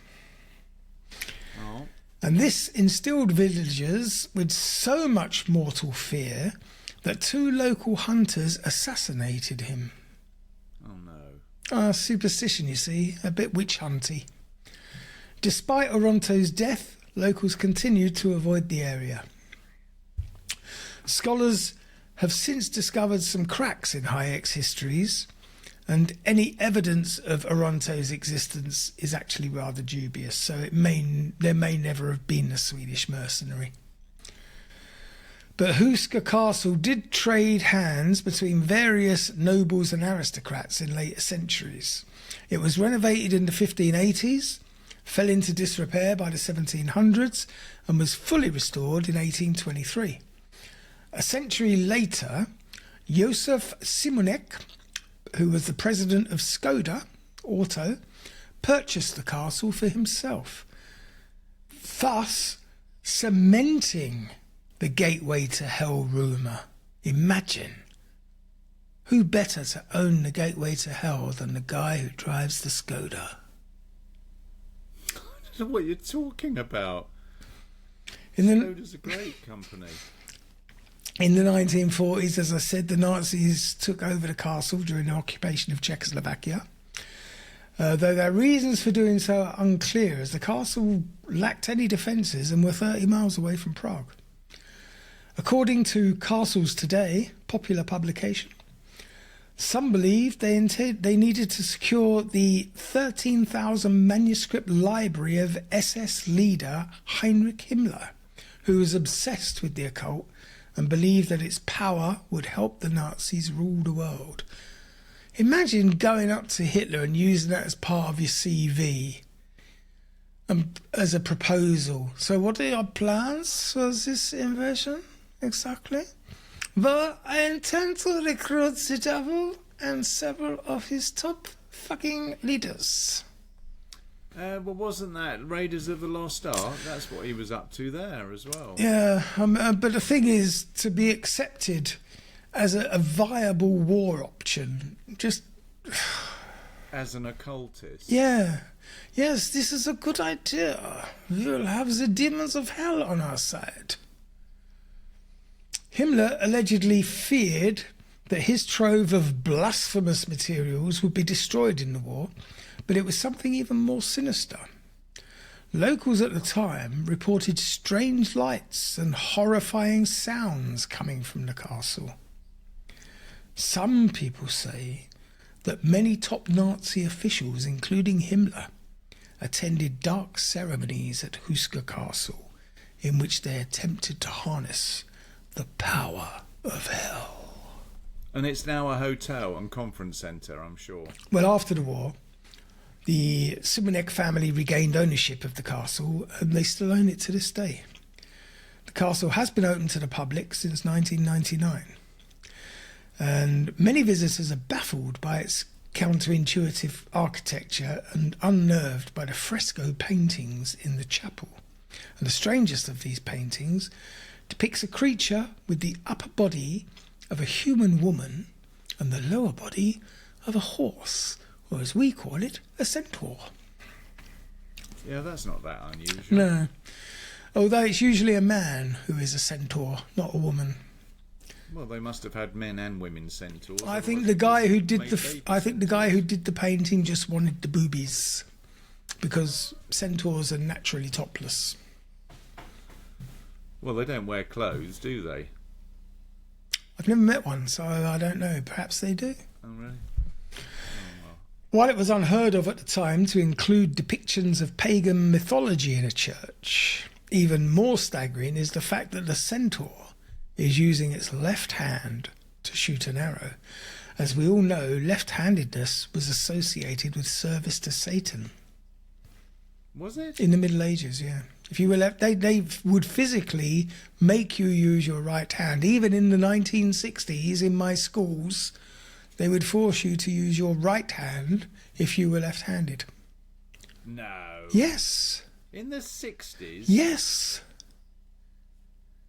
Oh. And this instilled villagers with so much mortal fear that 2 local hunters assassinated him. Oh no. Superstition, you see, a bit witch hunty. Despite Oronto's death, locals continued to avoid the area. Scholars have since discovered some cracks in Hayek's histories, and any evidence of Oronto's existence is actually rather dubious, so there may never have been a Swedish mercenary. But Huska Castle did trade hands between various nobles and aristocrats in later centuries. It was renovated in the 1580s, fell into disrepair by the 1700s, and was fully restored in 1823. A century later, Josef Simonek, who was the president of Skoda Auto, purchased the castle for himself, thus cementing the gateway to hell rumour. Imagine. Who better to own the gateway to hell than the guy who drives the Skoda? I don't know what you're talking about. In the, Skoda's a great company. in the 1940s, as I said, the Nazis took over the castle during the occupation of Czechoslovakia. Though their reasons for doing so are unclear, as the castle lacked any defences and were 30 miles away from Prague. According to Castles Today, popular publication, some believed they needed to secure the 13,000 manuscript library of SS leader Heinrich Himmler, who was obsessed with the occult and believed that its power would help the Nazis rule the world. Imagine going up to Hitler and using that as part of your CV, as a proposal. So what are your plans for this invasion, exactly? Well, I intend to recruit the devil and several of his top fucking leaders. Well, wasn't that Raiders of the Lost Ark? That's what he was up to there as well. Yeah, but the thing is, to be accepted as a viable war option, just... As an occultist? Yeah. Yes, this is a good idea. We'll have the demons of hell on our side. Himmler allegedly feared that his trove of blasphemous materials would be destroyed in the war, but it was something even more sinister. Locals at the time reported strange lights and horrifying sounds coming from the castle. Some people say that many top Nazi officials, including Himmler, attended dark ceremonies at Huska Castle in which they attempted to harness the power of hell. And it's now a hotel and conference centre, I'm sure. Well, after the war, the Simonek family regained ownership of the castle and they still own it to this day. The castle has been open to the public since 1999. And many visitors are baffled by its counterintuitive architecture and unnerved by the fresco paintings in the chapel. And the strangest of these paintings depicts a creature with the upper body of a human woman and the lower body of a horse, or as we call it, a centaur. Yeah, that's not that unusual. No, although it's usually a man who is a centaur, not a woman. Well, they must have had men and women centaurs. I think the guy who did the painting just wanted the boobies, because centaurs are naturally topless. Well, they don't wear clothes, do they? I've never met one, so I don't know. Perhaps they do. Oh, really? While it was unheard of at the time to include depictions of pagan mythology in a church, even more staggering is the fact that the centaur is using its left hand to shoot an arrow. As we all know, left-handedness was associated with service to Satan. Was it? In the Middle Ages, yeah. If you were left, they would physically make you use your right hand. Even in the 1960s, in my schools, they would force you to use your right hand if you were left-handed. No. Yes. In the 60s? Yes.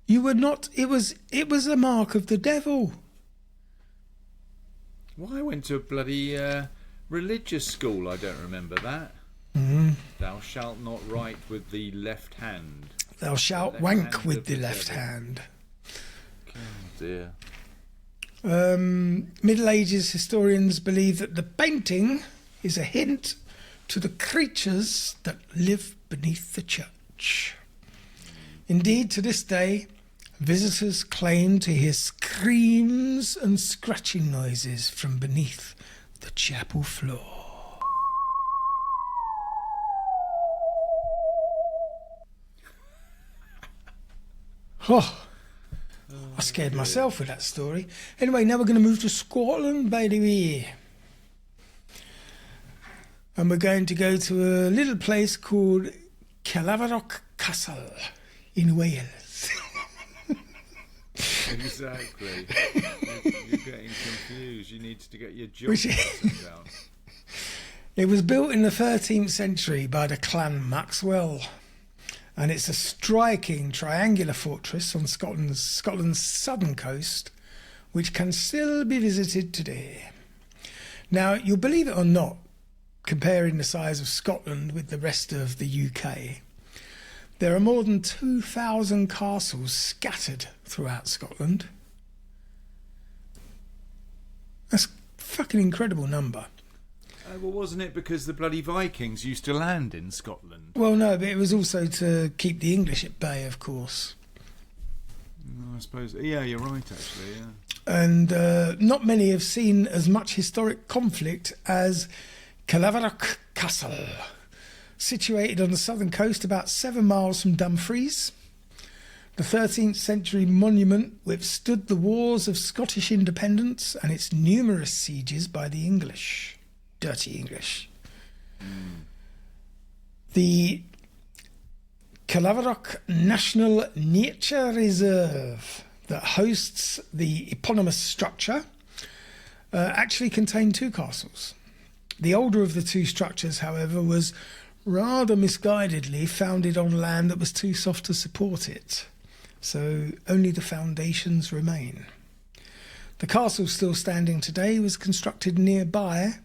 You were not... It was a mark of the devil. Well, I went to a bloody religious school. I don't remember that. Mm. Thou shalt not write with the left hand. Thou shalt wank with the left hand. Oh dear. Middle Ages historians believe that the painting is a hint to the creatures that live beneath the church. Indeed, to this day, visitors claim to hear screams and scratching noises from beneath the chapel floor. Oh, I scared myself with that story. Anyway, now we're going to move to Scotland, by the way. And we're going to go to a little place called Huska Castle in Wales. Exactly. You're getting confused. You need to get your geography down. It was built in the 13th century by the clan Maxwell. And it's a striking triangular fortress on Scotland's southern coast which can still be visited today. Now, you'll believe it or not, comparing the size of Scotland with the rest of the UK, there are more than 2,000 castles scattered throughout Scotland. That's a fucking incredible number. Well, wasn't it because the bloody Vikings used to land in Scotland? Well, no, but it was also to keep the English at bay, of course. I suppose. Yeah, you're right, actually. Yeah. And not many have seen as much historic conflict as Huska Castle, situated on the southern coast about 7 miles from Dumfries. The 13th century monument withstood the wars of Scottish independence and its numerous sieges by the English. Dirty English. The Huska National Nature Reserve that hosts the eponymous structure actually contained 2 castles. The older of the 2 structures, however, was rather misguidedly founded on land that was too soft to support it, so only the foundations remain. The castle still standing today was constructed nearby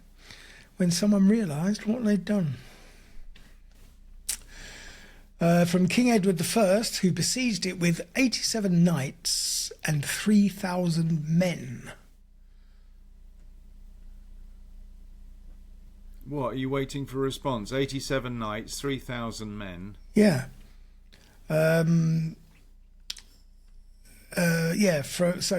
when someone realised what they'd done. From King Edward I, who besieged it with 87 knights and 3,000 men. What, are you waiting for a response? 87 knights, 3,000 men? Yeah. So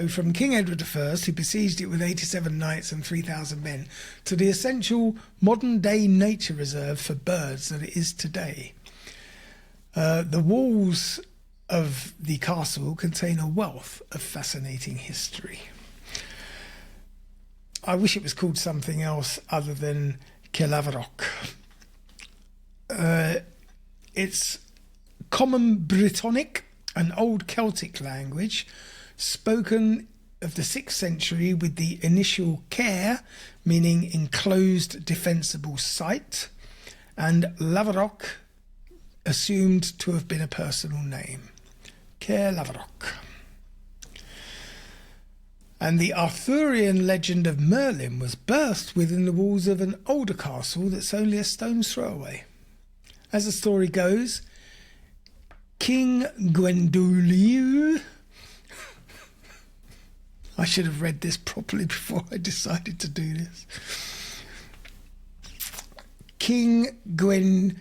from King Edward I, who besieged it with 87 knights and 3,000 men, to the essential modern-day nature reserve for birds that it is today. The walls of the castle contain a wealth of fascinating history. I wish it was called something else other than Kelavrock. It's Common Brittonic, an Old Celtic language spoken of the 6th century with the initial Care, meaning enclosed defensible site, and Laverock, assumed to have been a personal name. Caer Laverock. And the Arthurian legend of Merlin was birthed within the walls of an older castle that's only a stone's throw away. As the story goes, King Gwendolew... I should have read this properly before I decided to do this. King Gwendolew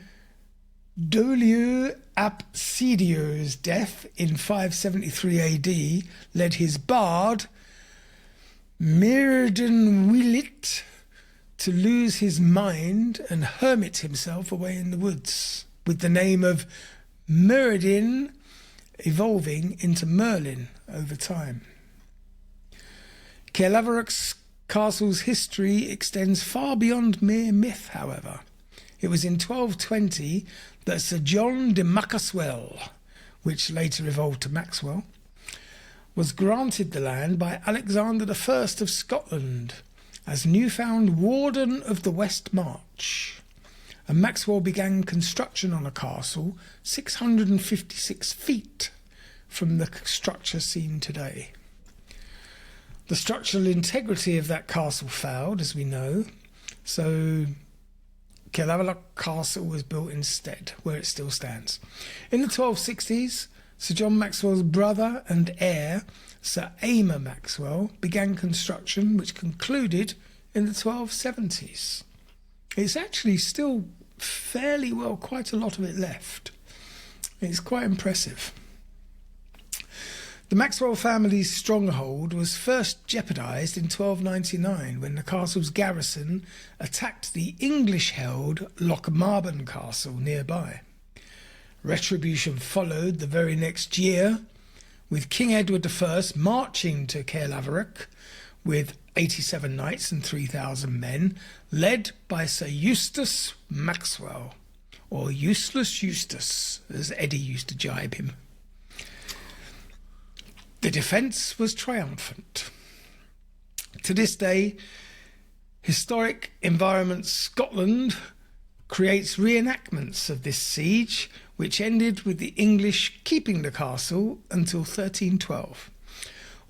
ap Sidio's death in 573 AD led his bard Myrddin Wyllit to lose his mind and hermit himself away in the woods, with the name of Myrddin evolving into Merlin over time. Caerlaverock's castle's history extends far beyond mere myth, however. It was in 1220 that Sir John de Maxwell, which later evolved to Maxwell, was granted the land by Alexander I of Scotland as newfound Warden of the West March, and Maxwell began construction on a castle 656 feet from the structure seen today. The structural integrity of that castle failed, as we know, so Caerlaverock Castle was built instead, where it still stands. In the 1260s, Sir John Maxwell's brother and heir, Sir Aymer Maxwell, began construction, which concluded in the 1270s. It's actually still fairly well, quite a lot of it left. It's quite impressive. The Maxwell family's stronghold was first jeopardised in 1299 when the castle's garrison attacked the English-held Lochmaben Castle nearby. Retribution followed the very next year, with King Edward I marching to Caerlaverock with 87 knights and 3,000 men, led by Sir Eustace Maxwell, or Useless Eustace, as Eddie used to jibe him. The defence was triumphant. To this day, Historic Environment Scotland creates reenactments of this siege, which ended with the English keeping the castle until 1312.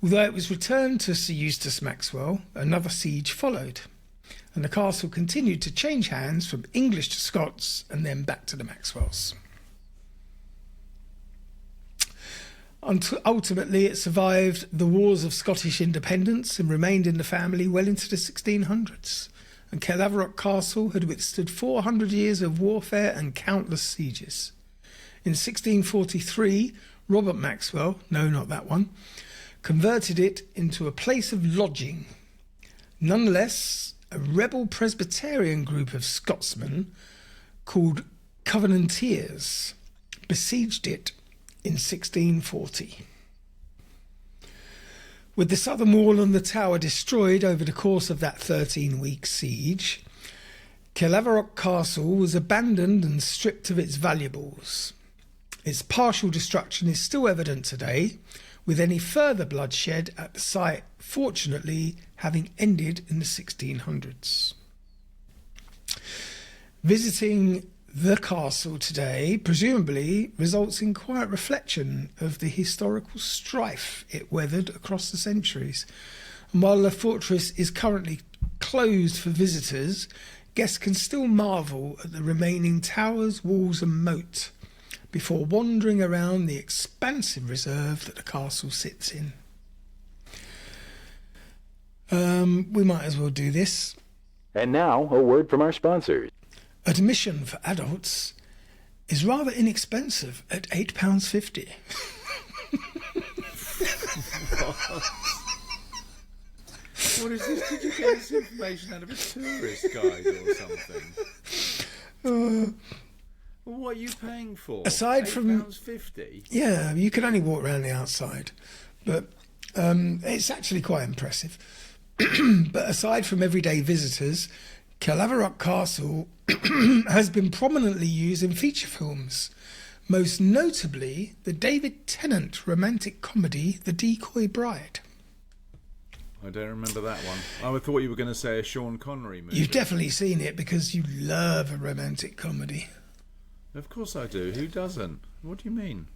Although it was returned to Sir Eustace Maxwell, another siege followed, and the castle continued to change hands from English to Scots and then back to the Maxwells. Ultimately, it survived the wars of Scottish independence and remained in the family well into the 1600s. And Caerlaverock Castle had withstood 400 years of warfare and countless sieges. In 1643, Robert Maxwell, no, not that one, converted it into a place of lodging. Nonetheless, a rebel Presbyterian group of Scotsmen called Covenanters besieged it in 1640. With the southern wall and the tower destroyed over the course of that 13-week siege, Caerlaverock Castle was abandoned and stripped of its valuables. Its partial destruction is still evident today, with any further bloodshed at the site fortunately having ended in the 1600s. Visiting the castle today presumably results in quiet reflection of the historical strife it weathered across the centuries. And while the fortress is currently closed for visitors, guests can still marvel at the remaining towers, walls and moat before wandering around the expansive reserve that the castle sits in. We might as well do this. And now, a word from our sponsors. Admission for adults is rather inexpensive at £8.50. What is this? Did you get this information out of a tourist guide or something? What are you paying for? Aside from £8.50? Yeah, you can only walk around the outside, but it's actually quite impressive. But aside from everyday visitors, Caerlaverock Castle has been prominently used in feature films, most notably the David Tennant romantic comedy The Decoy Bride. I don't remember that one. I thought you were going to say a Sean Connery movie. You've definitely seen it because you love a romantic comedy. Of course I do. Who doesn't? What do you mean?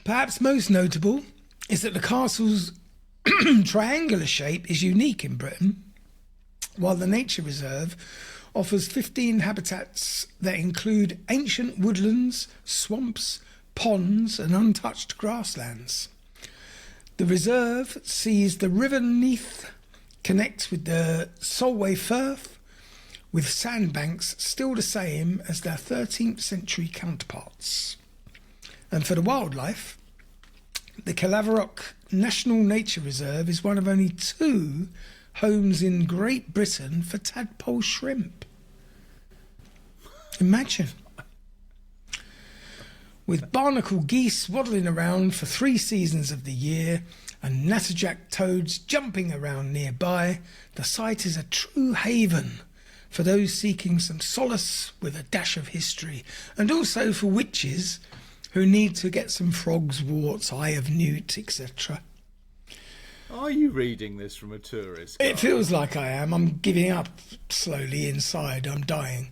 Perhaps most notable is that the castle's triangular shape is unique in Britain, while the nature reserve offers 15 habitats that include ancient woodlands, swamps, ponds and untouched grasslands. The reserve sees the River Neath connect with the Solway Firth, with sandbanks still the same as their 13th century counterparts. And for the wildlife, the Caerlaverock National Nature Reserve is one of only 2 homes in Great Britain for tadpole shrimp. Imagine. With barnacle geese waddling around for 3 seasons of the year and natterjack toads jumping around nearby, the site is a true haven for those seeking some solace with a dash of history, and also for witches who need to get some frogs, warts, eye of newt, etc. Are you reading this from a tourist guide? It feels like I am. I'm giving up slowly inside. I'm dying.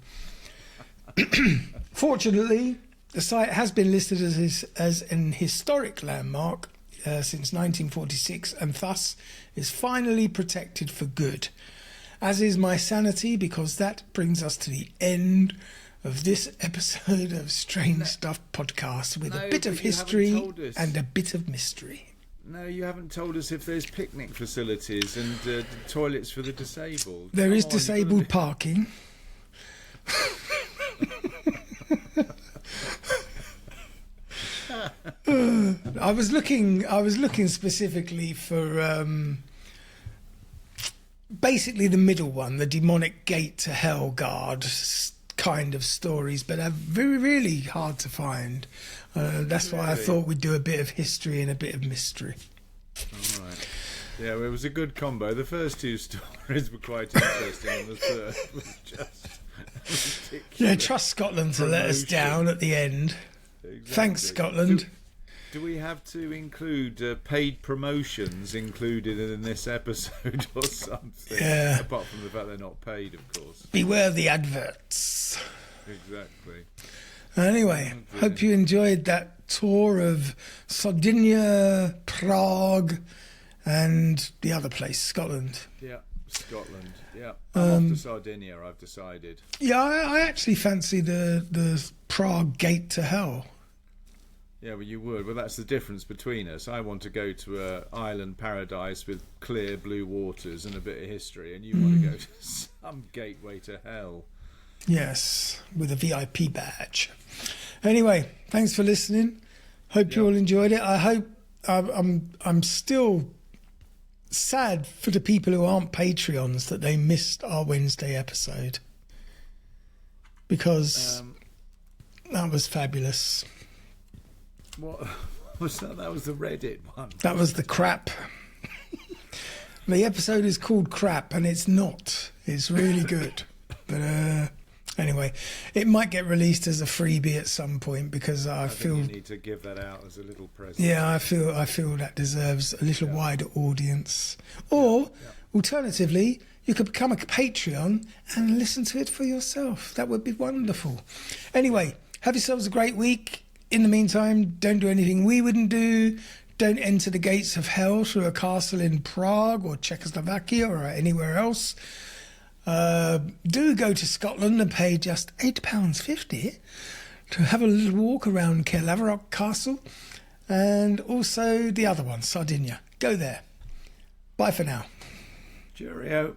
Fortunately, the site has been listed as an historic landmark since 1946 and thus is finally protected for good. As is my sanity, because that brings us to the end of this episode of Strange Stuff Podcast with a bit of history and a bit of mystery. No, you haven't told us if there's picnic facilities and toilets for the disabled. There is disabled parking. I was looking specifically for basically the middle one, the demonic gate to hell guard kind of stories, but they're very, really hard to find. That's why I thought we'd do a bit of history and a bit of mystery. All right. Yeah, well, it was a good combo. The first 2 stories were quite interesting, and the third was just ridiculous. Yeah, trust Scotland to let us down at the end. Exactly. Thanks, Scotland. Do we have to include paid promotions included in this episode or something? Yeah. Apart from the fact they're not paid, of course. Beware the adverts. Exactly. Anyway, hope you enjoyed that tour of Sardinia, Prague, and the other place, Scotland. Yeah, Scotland. Yeah, I'm off to Sardinia, I've decided. Yeah, I actually fancy the Prague Gate to Hell. Yeah, well, you would. Well, that's the difference between us. I want to go to an island paradise with clear blue waters and a bit of history, and you want to go to some gateway to hell. Yes, with a VIP badge. Anyway, thanks for listening. Hope you all enjoyed it. I hope I'm still sad for the people who aren't Patreons that they missed our Wednesday episode, because that was fabulous. What was that? That was the Reddit one. That was the crap. The episode is called Crap, and it's not. It's really good. But anyway, it might get released as a freebie at some point, because I feel you need to give that out as a little present. Yeah, I feel that deserves a little wider audience. Or alternatively, you could become a Patreon and listen to it for yourself. That would be wonderful. Anyway, have yourselves a great week. In the meantime, don't do anything we wouldn't do. Don't enter the gates of hell through a castle in Prague or Czechoslovakia or anywhere else. Do go to Scotland and pay just £8.50 to have a little walk around Huska Castle, and also the other one, Sardinia. Go there. Bye for now. Cheerio.